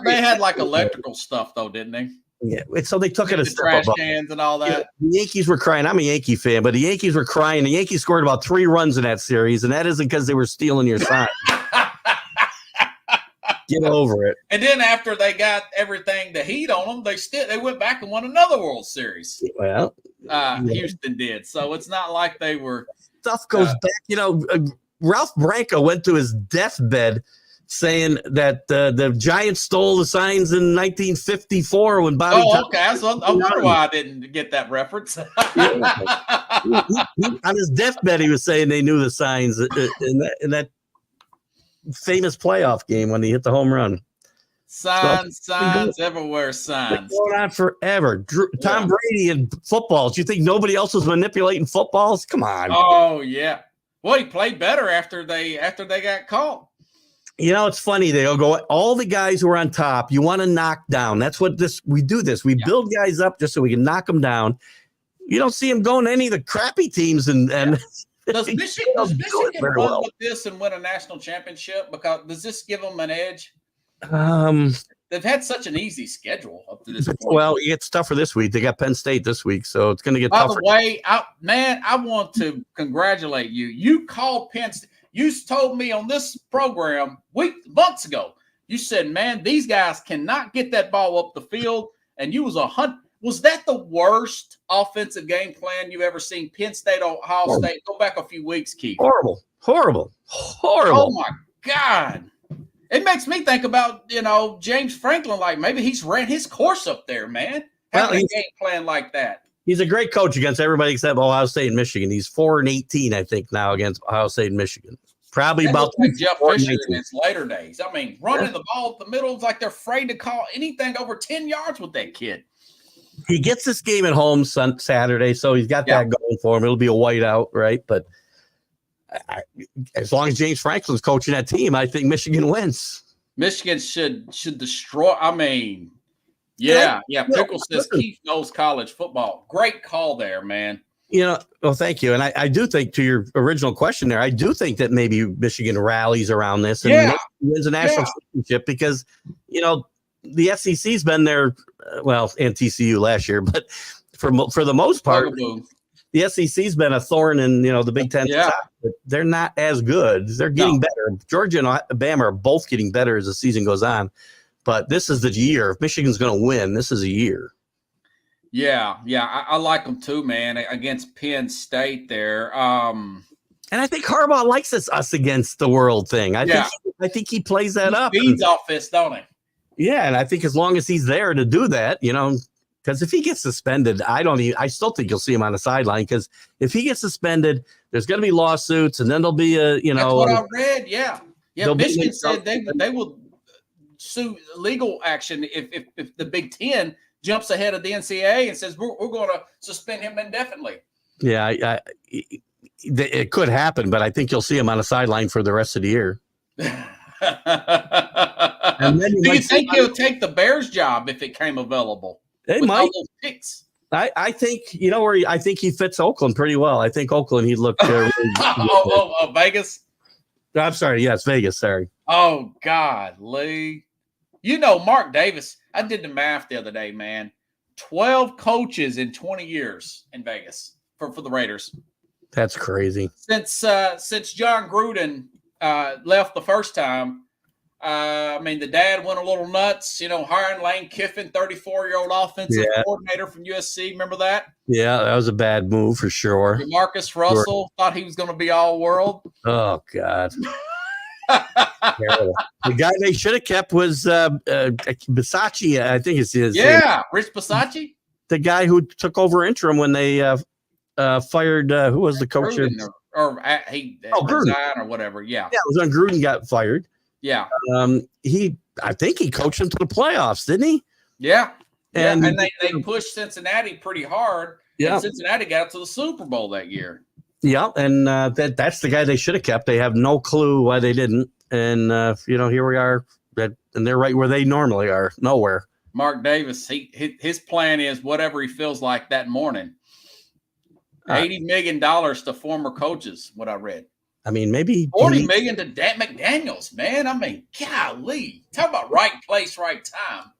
they had like electrical stuff though, didn't they? Yeah, so they took it a step trash above. Cans and all that. The Yankees were crying. I'm a Yankee fan, but the Yankees were crying. The Yankees scored about 3 runs in that series, and that isn't because they were stealing your sign. Get over it. And then after they got everything, the heat on them, they went back and won another World Series. Well, Houston did. So it's not like they were. Stuff goes back. Ralph Branco went to his deathbed saying that the Giants stole the signs in 1954 when Bobby. Oh, okay. I wonder why I didn't get that reference. On his deathbed, he was saying they knew the signs in that famous playoff game when he hit the home run. Signs everywhere. Signs going on forever. Tom Brady and footballs. You think nobody else was manipulating footballs? Come on. Oh yeah. Well, he played better after they got caught. It's funny. They'll go, all the guys who are on top, you want to knock down. That's what we do this. We build guys up just so we can knock them down. You don't see them going to any of the crappy teams. And Does Michigan run with this and win a national championship? Because does this give them an edge? They've had such an easy schedule up to this point. Well, it's tougher this week. They got Penn State this week, so it's going to get tougher. By the way, I want to congratulate you. You called Penn State. You told me on this program months ago, you said, man, these guys cannot get that ball up the field. And you was was that the worst offensive game plan you've ever seen? Penn State, Ohio State, go back a few weeks, Keith. Horrible. Oh my God. It makes me think about, James Franklin, like maybe he's ran his course up there, man. Having a game plan like that. He's a great coach against everybody except Ohio State and Michigan. He's 4-18, I think, now against Ohio State and Michigan. Probably about like Jeff Fisher in his later days. I mean, running the ball up the middle, it's like they're afraid to call anything over 10 yards with that kid. He gets this game at home Saturday, so he's got that going for him. It'll be a whiteout, right? But as long as James Franklin's coaching that team, I think Michigan wins. Michigan should destroy. I mean, Pickle says Keith knows college football. Great call there, man. Well, thank you. And I do think, to your original question there, I do think that maybe Michigan rallies around this and wins a national championship because, the SEC's been there, and TCU last year, but for the most part, the SEC's been a thorn in, the Big Ten. But they're not as good. They're getting better. Georgia and Alabama are both getting better as the season goes on. But this is the year. If Michigan's going to win, this is a year. Yeah, I like them too, man. Against Penn State there, and I think Harbaugh likes this us against the world thing. I think he plays that up. He feeds off this, don't he? Yeah, and I think as long as he's there to do that, because if he gets suspended, I still think you'll see him on the sideline. Because if he gets suspended, there's going to be lawsuits, and then there'll be That's what I read. Yeah. Michigan said they will sue legal action if the Big Ten jumps ahead of the NCAA and says we're going to suspend him indefinitely. Yeah, it could happen, but I think you'll see him on the sideline for the rest of the year. And then do you think he'll take the Bears job if it came available? They might. Picks? I think where I think he fits Oakland pretty well. I think Oakland he'd look. Really Vegas. I'm sorry. Yes, Vegas. Sorry. Oh God, Lee. Mark Davis. I did the math the other day, man. 12 coaches in 20 years in Vegas for the Raiders. That's crazy. Since John Gruden left the first time, the dad went a little nuts, hiring Lane Kiffin, 34-year-old offensive coordinator from USC. Remember that? Yeah, that was a bad move for sure. Marcus Russell thought he was going to be all world. Oh, God. Terrible. The guy they should have kept was Bisaccia, I think it's his name. Yeah, Rich Bisaccia. The guy who took over interim when they fired who was the coach? He Gruden. resigned or whatever. Yeah. Yeah, it was when Gruden got fired. Yeah. I think he coached them to the playoffs, didn't he? Yeah. And, and they pushed Cincinnati pretty hard. Yeah. And Cincinnati got to the Super Bowl that year. Yeah, and that's the guy they should have kept. They have no clue why they didn't. And here we are, and they're right where they normally are, nowhere. Mark Davis, his plan is whatever he feels like that morning. $80 million to former coaches, what I read. I mean, maybe $40 million to Dan McDaniels, man. I mean, golly. Talk about right place, right time.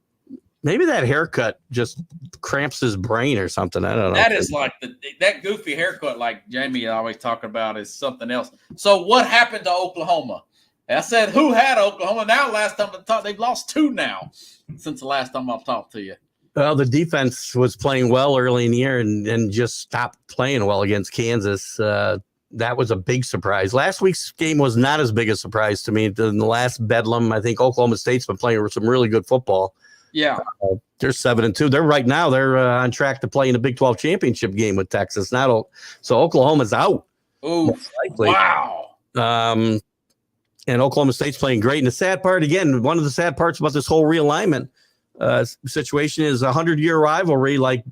Maybe that haircut just cramps his brain or something. I don't know. That is like that goofy haircut, like Jamie always talking about, is something else. So what happened to Oklahoma? I said, who had Oklahoma? Now, last time I talked, they've lost 2 now since the last time I've talked to you. Well, the defense was playing well early in the year and just stopped playing well against Kansas. That was a big surprise. Last week's game was not as big a surprise to me. In the last Bedlam, I think Oklahoma State's been playing some really good football. Yeah. They're 7-2. They're on track to play in the Big 12 championship game with Texas. So Oklahoma's out. Oh, wow. And Oklahoma State's playing great. And the sad part, again, one of the sad parts about this whole realignment situation is a 100-year rivalry like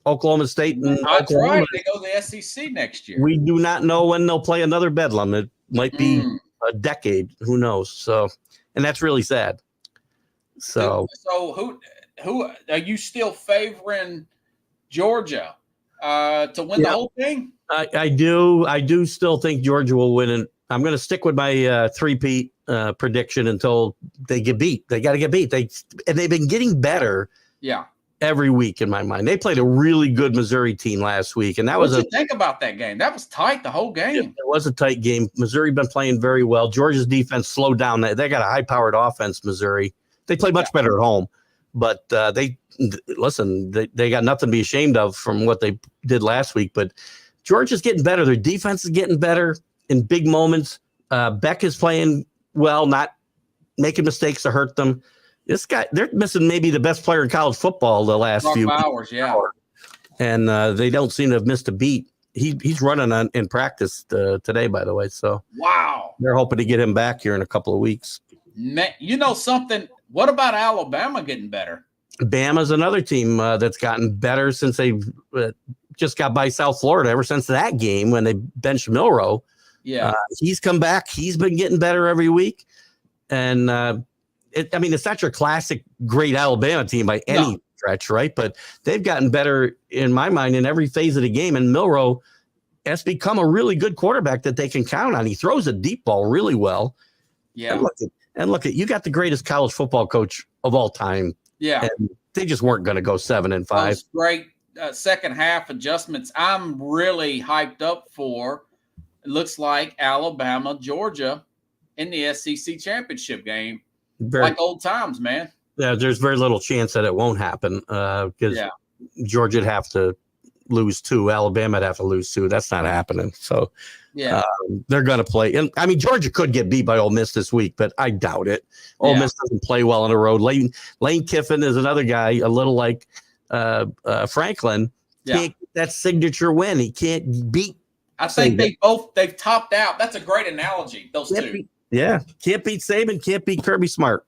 Oklahoma State and That's Oklahoma. right. They go to the SEC next year. We do not know when they'll play another Bedlam. It might be a decade. Who knows? So, and that's really sad. So who are you still favoring Georgia to win the whole thing? I do still think Georgia will win, and I'm going to stick with my three-peat prediction until they get beat. They got to get beat. They've been getting better. Yeah. Every week in my mind. They played a really good Missouri team last week, and that was think about that game. That was tight the whole game. It was a tight game. Missouri been playing very well. Georgia's defense slowed down. They got a high-powered offense. Missouri. They play much better at home, but they got nothing to be ashamed of from what they did last week. But Georgia's getting better. Their defense is getting better in big moments. Beck is playing well, not making mistakes to hurt them. This guy, they're missing maybe the best player in college football the last few hours, yeah. And they don't seem to have missed a beat. He's running in practice today, by the way. So wow, they're hoping to get him back here in a couple of weeks. You know something? What about Alabama getting better? Bama's another team that's gotten better since they just got by South Florida. Ever since that game when they benched Milroe, he's come back. He's been getting better every week, and it's not your classic great Alabama team by any stretch, right? But they've gotten better in my mind in every phase of the game. And Milroe has become a really good quarterback that they can count on. He throws a deep ball really well. Yeah. And look at you got the greatest college football coach of all time. Yeah. And they just weren't going to go 7-5. Those great second half adjustments. I'm really hyped up for. It looks like Alabama, Georgia in the SEC championship game. Like old times, man. Yeah, there's very little chance that it won't happen because Georgia'd have to lose 2. Alabama'd have to lose 2. That's not happening. So they're going to play. And I mean, Georgia could get beat by Ole Miss this week, but I doubt it. Ole Miss doesn't play well on the road. Lane Kiffin is another guy, a little like Franklin. Can't get that signature win. He can't beat. I think they've topped out. That's a great analogy. Those two. Can't beat Saban, can't beat Kirby Smart.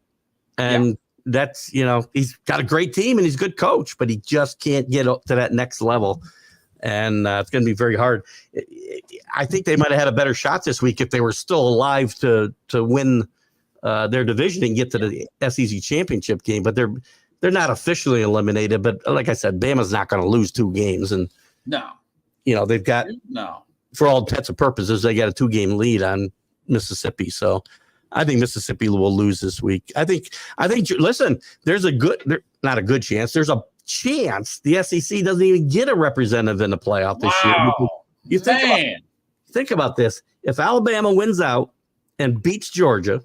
And that's, he's got a great team and he's a good coach, but he just can't get up to that next level. And it's going to be very hard. I think they might have had a better shot this week if they were still alive to win their division and get to the SEC championship game. But they're not officially eliminated. But like I said, Bama's not going to lose 2 games. And they've got for all intents and purposes, they got a 2-game lead on Mississippi. So I think Mississippi will lose this week. I think listen, there's not a good chance. There's a chance the SEC doesn't even get a representative in the playoff this year. Think about this. If Alabama wins out and beats Georgia,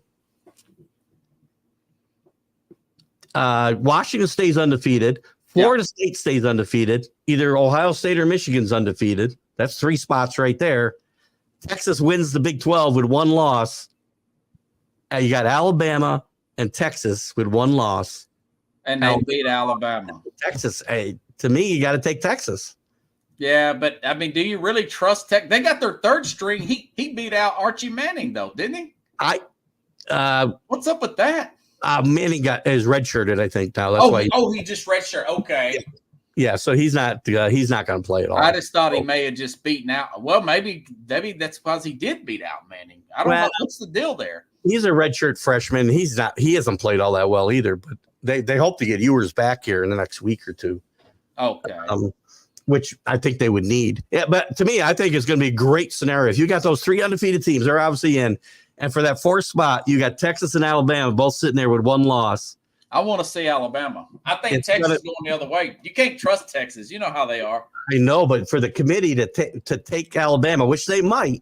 Washington stays undefeated, Florida State stays undefeated, either Ohio State or Michigan's undefeated. That's 3 spots right there. Texas wins the Big 12 with 1 loss. You got Alabama and Texas with one loss. And they beat Alabama. Texas, hey, to me, you got to take Texas. Yeah, but I mean, do you really trust Tech? They got their third string. He beat out Archie Manning though, didn't he? What's up with that? Manning is redshirted, I think now. That's why. He just redshirt. Okay. Yeah, so he's not going to play at all. I just thought he may have just beaten out. Well, maybe that's because he did beat out Manning. I don't know what's the deal there. He's a redshirt freshman. He hasn't played all that well either. But they hope to get Ewers back here in the next week or two. Okay. Which I think they would need. Yeah, but to me, I think it's going to be a great scenario. If you got those 3 undefeated teams, they're obviously in. And for that 4th spot, you got Texas and Alabama both sitting there with one loss. I want to see Alabama. I think Texas is going the other way. You can't trust Texas. You know how they are. I know, but for the committee to take Alabama, which they might,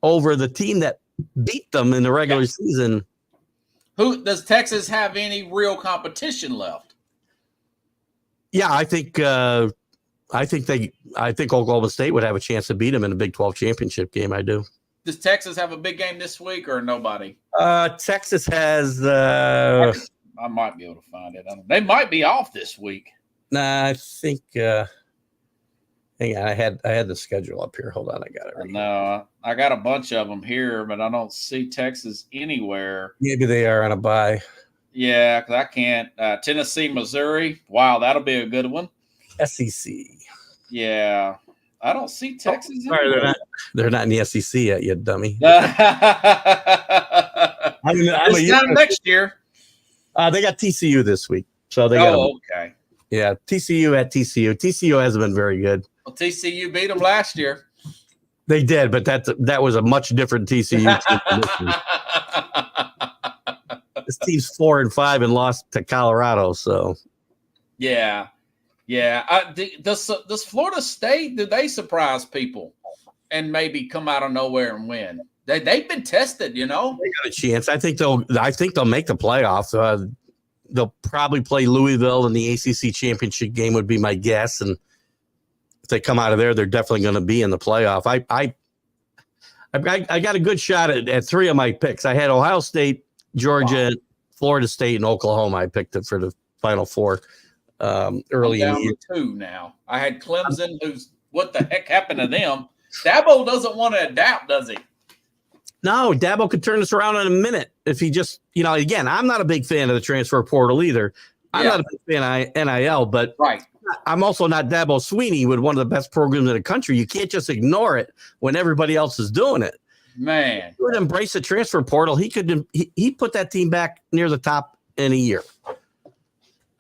over the team that beat them in the regular season. Who does Texas have any real competition left? Yeah, I think Oklahoma State would have a chance to beat them in the Big 12 championship game. I do. Does Texas have a big game this week or nobody? Texas has. I might be able to find it. They might be off this week. Nah, I think. Hang on, I had the schedule up here. Hold on, I got it. Right No, I got a bunch of them here, but I don't see Texas anywhere. Maybe they are on a bye. Yeah, because I can't. Tennessee, Missouri. Wow, that'll be a good one. SEC. Yeah, I don't see Texas. Sorry, they're not in the SEC yet, you dummy. It's not next year. They got TCU this week, so they got. Okay. Yeah, TCU at TCU. TCU hasn't been very good. Well, TCU beat them last year. They did, but that was a much different TCU team. This team's 4-5 and lost to Colorado. So, yeah. Does Florida State, do they surprise people and maybe come out of nowhere and win? They've been tested, you know. They got a chance. I think they'll make the playoffs. They'll probably play Louisville in the ACC championship game, would be my guess. And if they come out of there, they're definitely going to be in the playoff. I got a good shot at 3 of my picks. I had Ohio State, Georgia, Florida State, and Oklahoma. I picked it for the Final Four early in the year. 2 now. I had Clemson, what the heck happened to them? Dabo doesn't want to adapt, does he? No, Dabo could turn this around in a minute if he just, again, I'm not a big fan of the transfer portal either. I'm not a big fan of NIL, but I'm also not Dabo Sweeney with one of the best programs in the country. You can't just ignore it when everybody else is doing it. Man. He would embrace the transfer portal. He put that team back near the top in a year.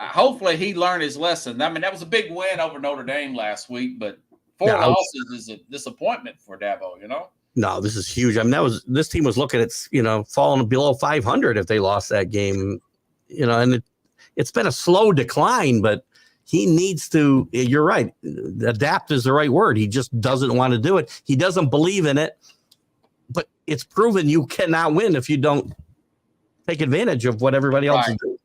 Hopefully he learned his lesson. I mean, that was a big win over Notre Dame last week, but 4 losses is a disappointment for Dabo, No, this is huge. I mean, this team was looking at, falling below 500 if they lost that game, and it's been a slow decline, but he needs to, you're right. Adapt is the right word. He just doesn't want to do it. He doesn't believe in it, but it's proven you cannot win if you don't take advantage of what everybody else is doing.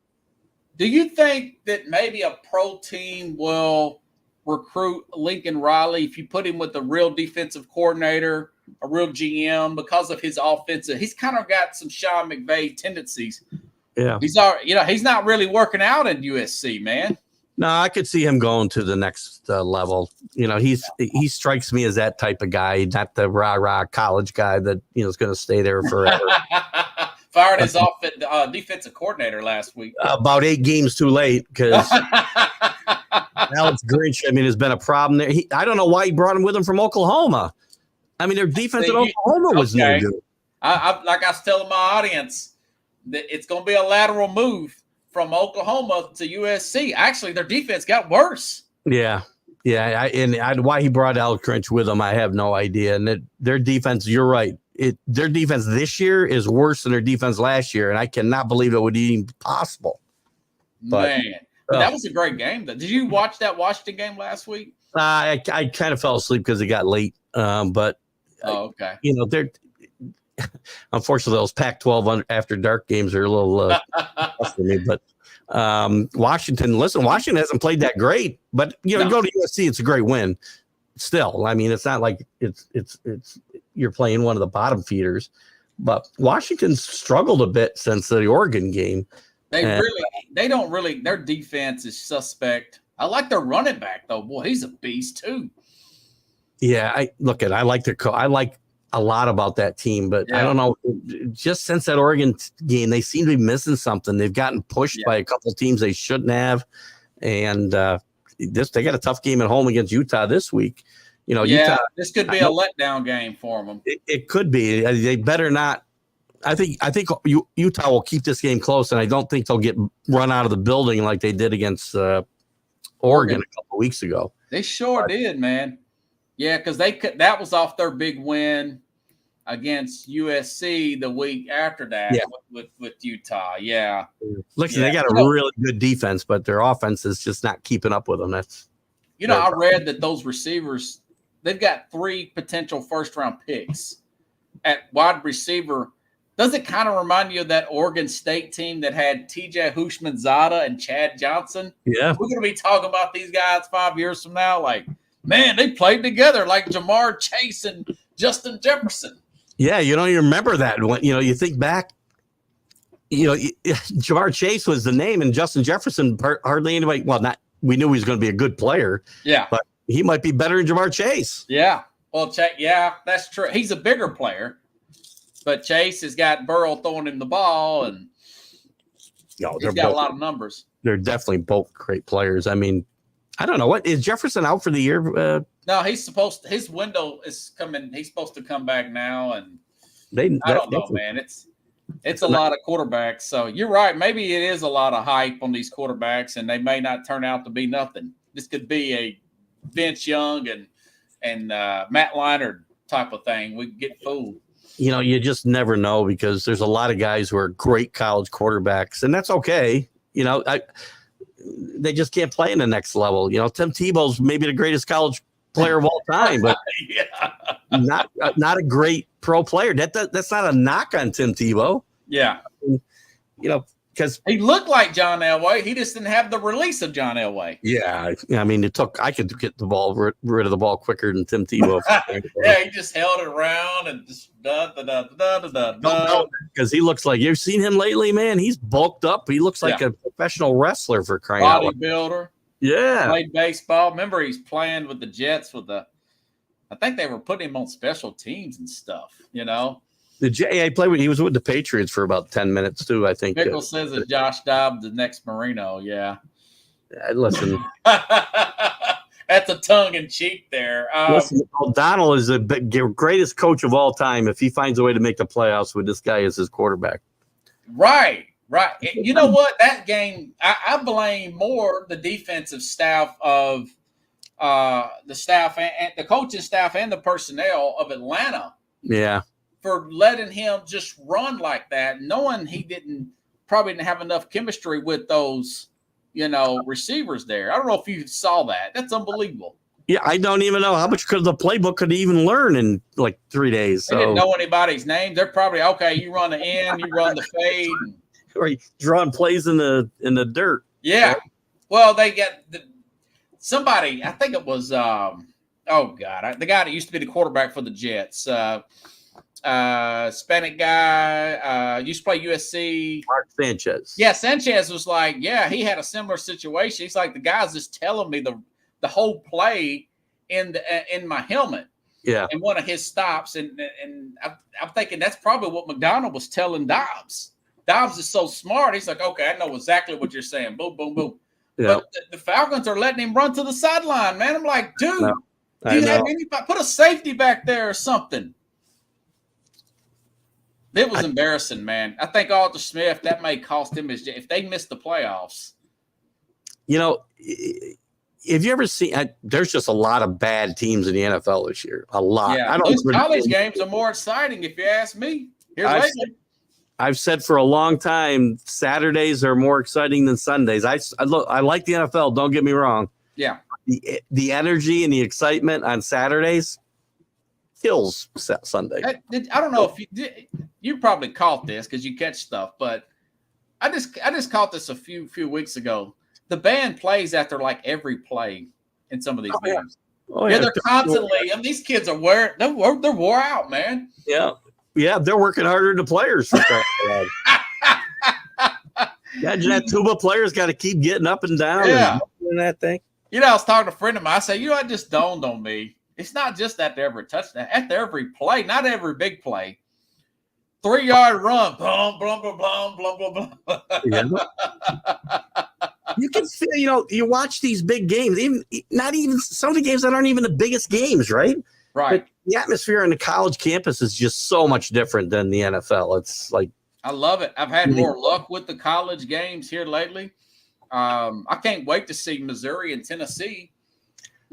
Do you think that maybe a pro team will recruit Lincoln Riley if you put him with a real defensive coordinator, a real GM, because of his offensive? He's kind of got some Sean McVay tendencies. Yeah. He's not really working out in USC, man. No, I could see him going to the next level. He strikes me as that type of guy, not the rah-rah college guy that, is going to stay there forever. Fired his defensive coordinator last week. About 8 games too late because Alex Grinch, has been a problem there. I don't know why he brought him with him from Oklahoma. I mean, their defense at Oklahoma was no good. Like I was telling my audience, that it's going to be a lateral move from Oklahoma to USC. Actually, their defense got worse. Yeah. Why he brought Alex Grinch with him, I have no idea. And their defense, you're right. Their defense this year is worse than their defense last year, and I cannot believe it would even be possible. But, man, that was a great game. Did you watch that Washington game last week? I kind of fell asleep because it got late. But okay. They're unfortunately those Pac-12 after dark games are a little tough for me. But Washington hasn't played that great. But go to USC, it's a great win. Still, I mean, it's not like it's you're playing one of the bottom feeders. But Washington's struggled a bit since the Oregon game. Their defense is suspect. I like their running back though. Boy, he's a beast too. Yeah, I like a lot about that team, but I don't know. Just since that Oregon game, they seem to be missing something. They've gotten pushed by a couple teams they shouldn't have, and they got a tough game at home against Utah this week. Utah. This could be a letdown game for them. It could be. They better not. I think Utah will keep this game close, and I don't think they'll get run out of the building like they did against Oregon a couple of weeks ago. They sure did, man. Yeah, because that was off their big win against USC the week after that with Utah. Yeah. Listen, they got a really good defense, but their offense is just not keeping up with them. I read that those receivers, they've got 3 potential first-round picks at wide receiver. Does it kind of remind you of that Oregon State team that had TJ Houshmandzadeh and Chad Johnson? Yeah. We're going to be talking about these guys 5 years from now. Like, man, they played together like Jamar Chase and Justin Jefferson. Yeah, you remember that. When, you think back, Jamar Chase was the name, and Justin Jefferson, hardly anybody, we knew he was going to be a good player. Yeah. But he might be better than Jamar Chase. Yeah. Well, that's true. He's a bigger player, but Chase has got Burrow throwing him the ball, and he's got a lot of numbers. They're definitely both great players. I mean, I don't know. What is Jefferson out for the year? No, his window is coming. He's supposed to come back now, and I don't know, man. It's a lot of quarterbacks. So you're right. Maybe it is a lot of hype on these quarterbacks, and they may not turn out to be nothing. This could be a Vince Young and Matt Leinart type of thing. We get fooled. You just never know, because there's a lot of guys who are great college quarterbacks, and that's okay. They just can't play in the next level. Tim Tebow's maybe the greatest college player of all time, but not a great pro player. That's not a knock on Tim Tebow. Yeah. Because he looked like John Elway. He just didn't have the release of John Elway. Yeah. I mean, I could get the ball rid of the ball quicker than Tim Tebow. Yeah, he just held it around and just because he looks like, you've seen him lately, man. He's bulked up. He looks like a professional wrestler, for crying out loud. Bodybuilder. Yeah. Played baseball. Remember, he's playing with the Jets I think they were putting him on special teams and stuff, he was with the Patriots for about 10 minutes too, I think. Michael says that Josh Dobbs the next Marino. Yeah. Listen. That's a tongue in cheek there. Listen, O'Donnell is the greatest coach of all time if he finds a way to make the playoffs with this guy as his quarterback. Right. You know what? That game, I blame more the defensive staff of the staff and the coaching staff and the personnel of Atlanta. Yeah. For letting him just run like that, knowing he probably didn't have enough chemistry with those, receivers there. I don't know if you saw that. That's unbelievable. Yeah, I don't even know how much could the playbook could even learn in like 3 days. They didn't know anybody's name. They're probably, okay, you run the end, you run the fade. Or drawing plays in the dirt. Yeah. Right? Well, they got somebody, I think it was, the guy that used to be the quarterback for the Jets. Hispanic guy, used to play USC. Mark Sanchez. Yeah, Sanchez was like, he had a similar situation. He's like, the guy's just telling me the whole play in my helmet. Yeah. And one of his stops, and I'm thinking that's probably what McDonald was telling Dobbs. Dobbs is so smart. He's like, okay, I know exactly what you're saying. Boom, boom, boom. Yeah. But the Falcons are letting him run to the sideline, man. I'm like, dude, do you have anybody? Put a safety back there or something. It was embarrassing, man. I think Arthur Smith, that may cost him his job if they miss the playoffs. Have you ever seen? There's just a lot of bad teams in the NFL this year. A lot. Yeah, those college games are more exciting, if you ask me. I've said for a long time, Saturdays are more exciting than Sundays. I like the NFL. Don't get me wrong. Yeah. The energy and the excitement on Saturdays kills Sunday. I don't know if you probably caught this because you catch stuff, but I just caught this a few weeks ago. The band plays after like every play in some of these games. Oh, yeah, they're constantly. These kids are they're wore out, man. Yeah. Yeah, they're working harder than the players. For crying out loud. Imagine that Tuba player's got to keep getting up and down Yeah. and doing that thing. I was talking to a friend of mine. I said, it just dawned on me. It's not just after every touchdown, after every play, not every big play. 3-yard run, blah, blah, blah, blah, blah, blah, blah. Yeah. You can feel, you watch these big games, not even some of the games that aren't even the biggest games, right? Right. But the atmosphere on the college campus is just so much different than the NFL. It's like, I love it. I've had more luck with the college games here lately. I can't wait to see Missouri and Tennessee.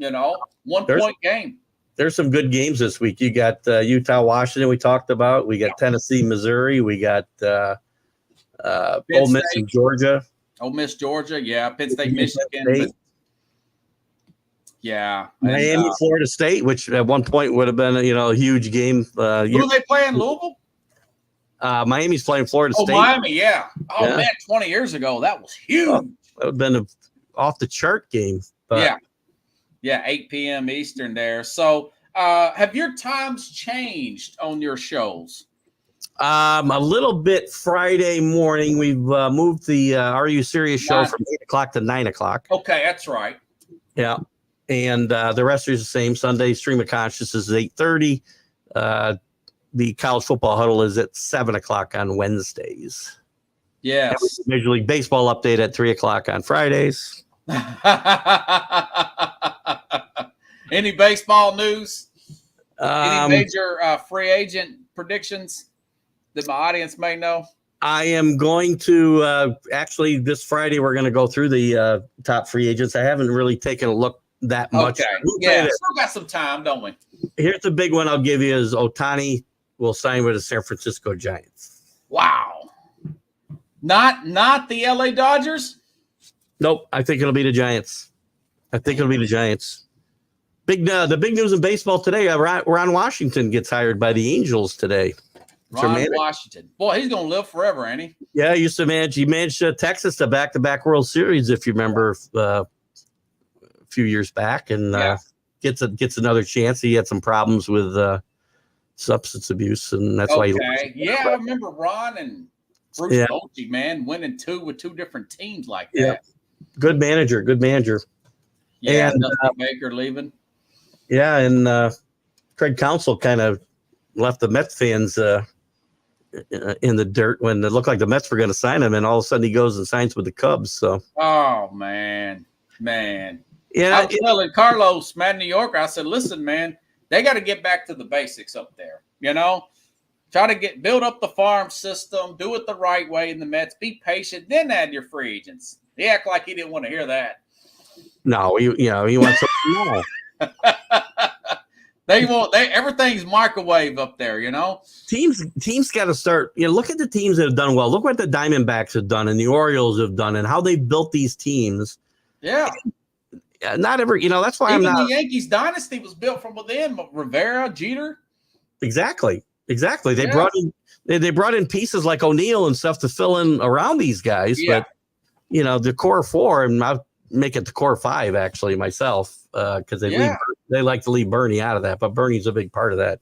1-point game. There's some good games this week. You got Utah, Washington. We talked about. We got Tennessee, Missouri. We got Ole Miss and Georgia. Ole Miss, Georgia. Yeah, Penn State, Michigan. But, yeah, Miami, Florida State, which at one point would have been a huge game. Who do they play in Louisville? Miami's playing Florida State. Miami, yeah. Oh man, 20 years ago, that was huge. That would have been an off the chart game. But. Yeah, 8 p.m. Eastern there. So, have your times changed on your shows? A little bit Friday morning. We've moved the Are You Serious show from 8 o'clock to 9 o'clock. Okay, that's right. Yeah. And the rest is the same. Sunday, Stream of Consciousness is 8:30. The College Football Huddle is at 7 o'clock on Wednesdays. Yes. Major League Baseball update at 3 o'clock on Fridays. Any baseball news? Any major free agent predictions that my audience may know? I am going to actually this Friday. We're going to go through the top free agents. I haven't really taken a look that much. Okay. Yeah, still got some time, don't we? Here's the big one I'll give you: is Ohtani will sign with the San Francisco Giants. Wow. Not the LA Dodgers? Nope. I think it'll be the Giants. The big news in baseball today, Ron Washington gets hired by the Angels today. Ron Washington. Boy, he's going to live forever, ain't he? Yeah, he managed Texas to back-to-back World Series, if you remember, a few years back, and gets another chance. He had some problems with substance abuse, and that's why he Yeah, I remember Ron and Bruce Bochy, man, winning with two different teams like that. Yeah. Good manager. Yeah, and Dusty Baker leaving. Yeah, and Craig Counsell kind of left the Mets fans in the dirt when it looked like the Mets were going to sign him, and all of a sudden he goes and signs with the Cubs. So, oh man, yeah. I was telling Carlos, man, New Yorker, I said, listen, man, they got to get back to the basics up there. Try to build up the farm system, do it the right way in the Mets. Be patient, then add your free agents. He act like he didn't want to hear that. No, he wants something more. Everything's microwave up there, Teams got to start. Look at the teams that have done well. Look what the Diamondbacks have done and the Orioles have done, and how they built these teams. Yeah, not every. That's why even I'm not. The Yankees dynasty was built from within. Rivera, Jeter. Exactly. They brought in pieces like O'Neill and stuff to fill in around these guys, but the core four, and I'll make it the core five actually myself, because they like to leave Bernie out of that, but Bernie's a big part of that.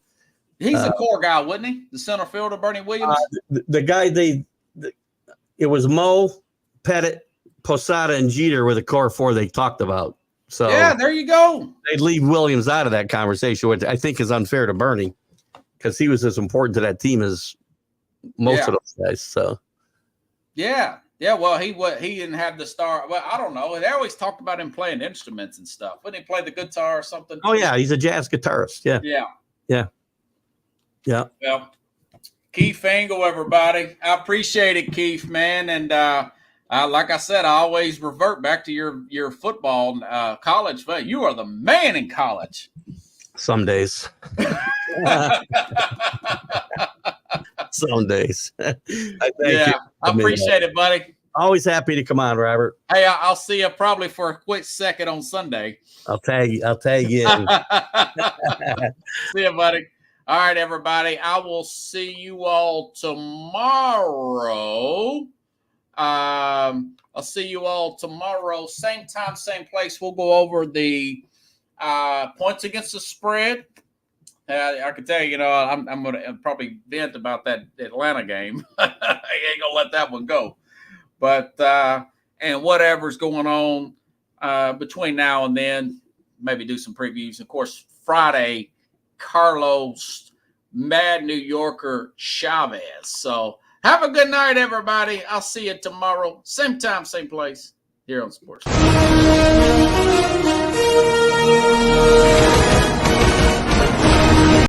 He's the core guy, wasn't he? The center fielder, Bernie Williams. The guy it was Mo, Pettit, Posada, and Jeter were the core four they talked about. So yeah, there you go. They'd leave Williams out of that conversation, which I think is unfair to Bernie, because he was as important to that team as most of those guys. So yeah. Well, he didn't have the star. Well, I don't know. They always talked about him playing instruments and stuff. Wouldn't he play the guitar or something? Oh yeah, he's a jazz guitarist. Yeah. Well, Keith Engel, everybody. I appreciate it, Keith, man. And like I said, I always revert back to your football college. But you are the man in college. Some days. Some days. I appreciate it, buddy. Always happy to come on, Robert. Hey, I'll see you probably for a quick second on Sunday. I'll tag you in. See you, buddy. All right, everybody. I will see you all tomorrow. I'll see you all tomorrow. Same time, same place. We'll go over the points against the spread. I can tell you, I'm going to probably vent about that Atlanta game. I ain't going to let that one go. But, and whatever's going on between now and then, maybe do some previews. Of course, Friday, Carlos, Mad New Yorker Chavez. So have a good night, everybody. I'll see you tomorrow. Same time, same place here on Sports.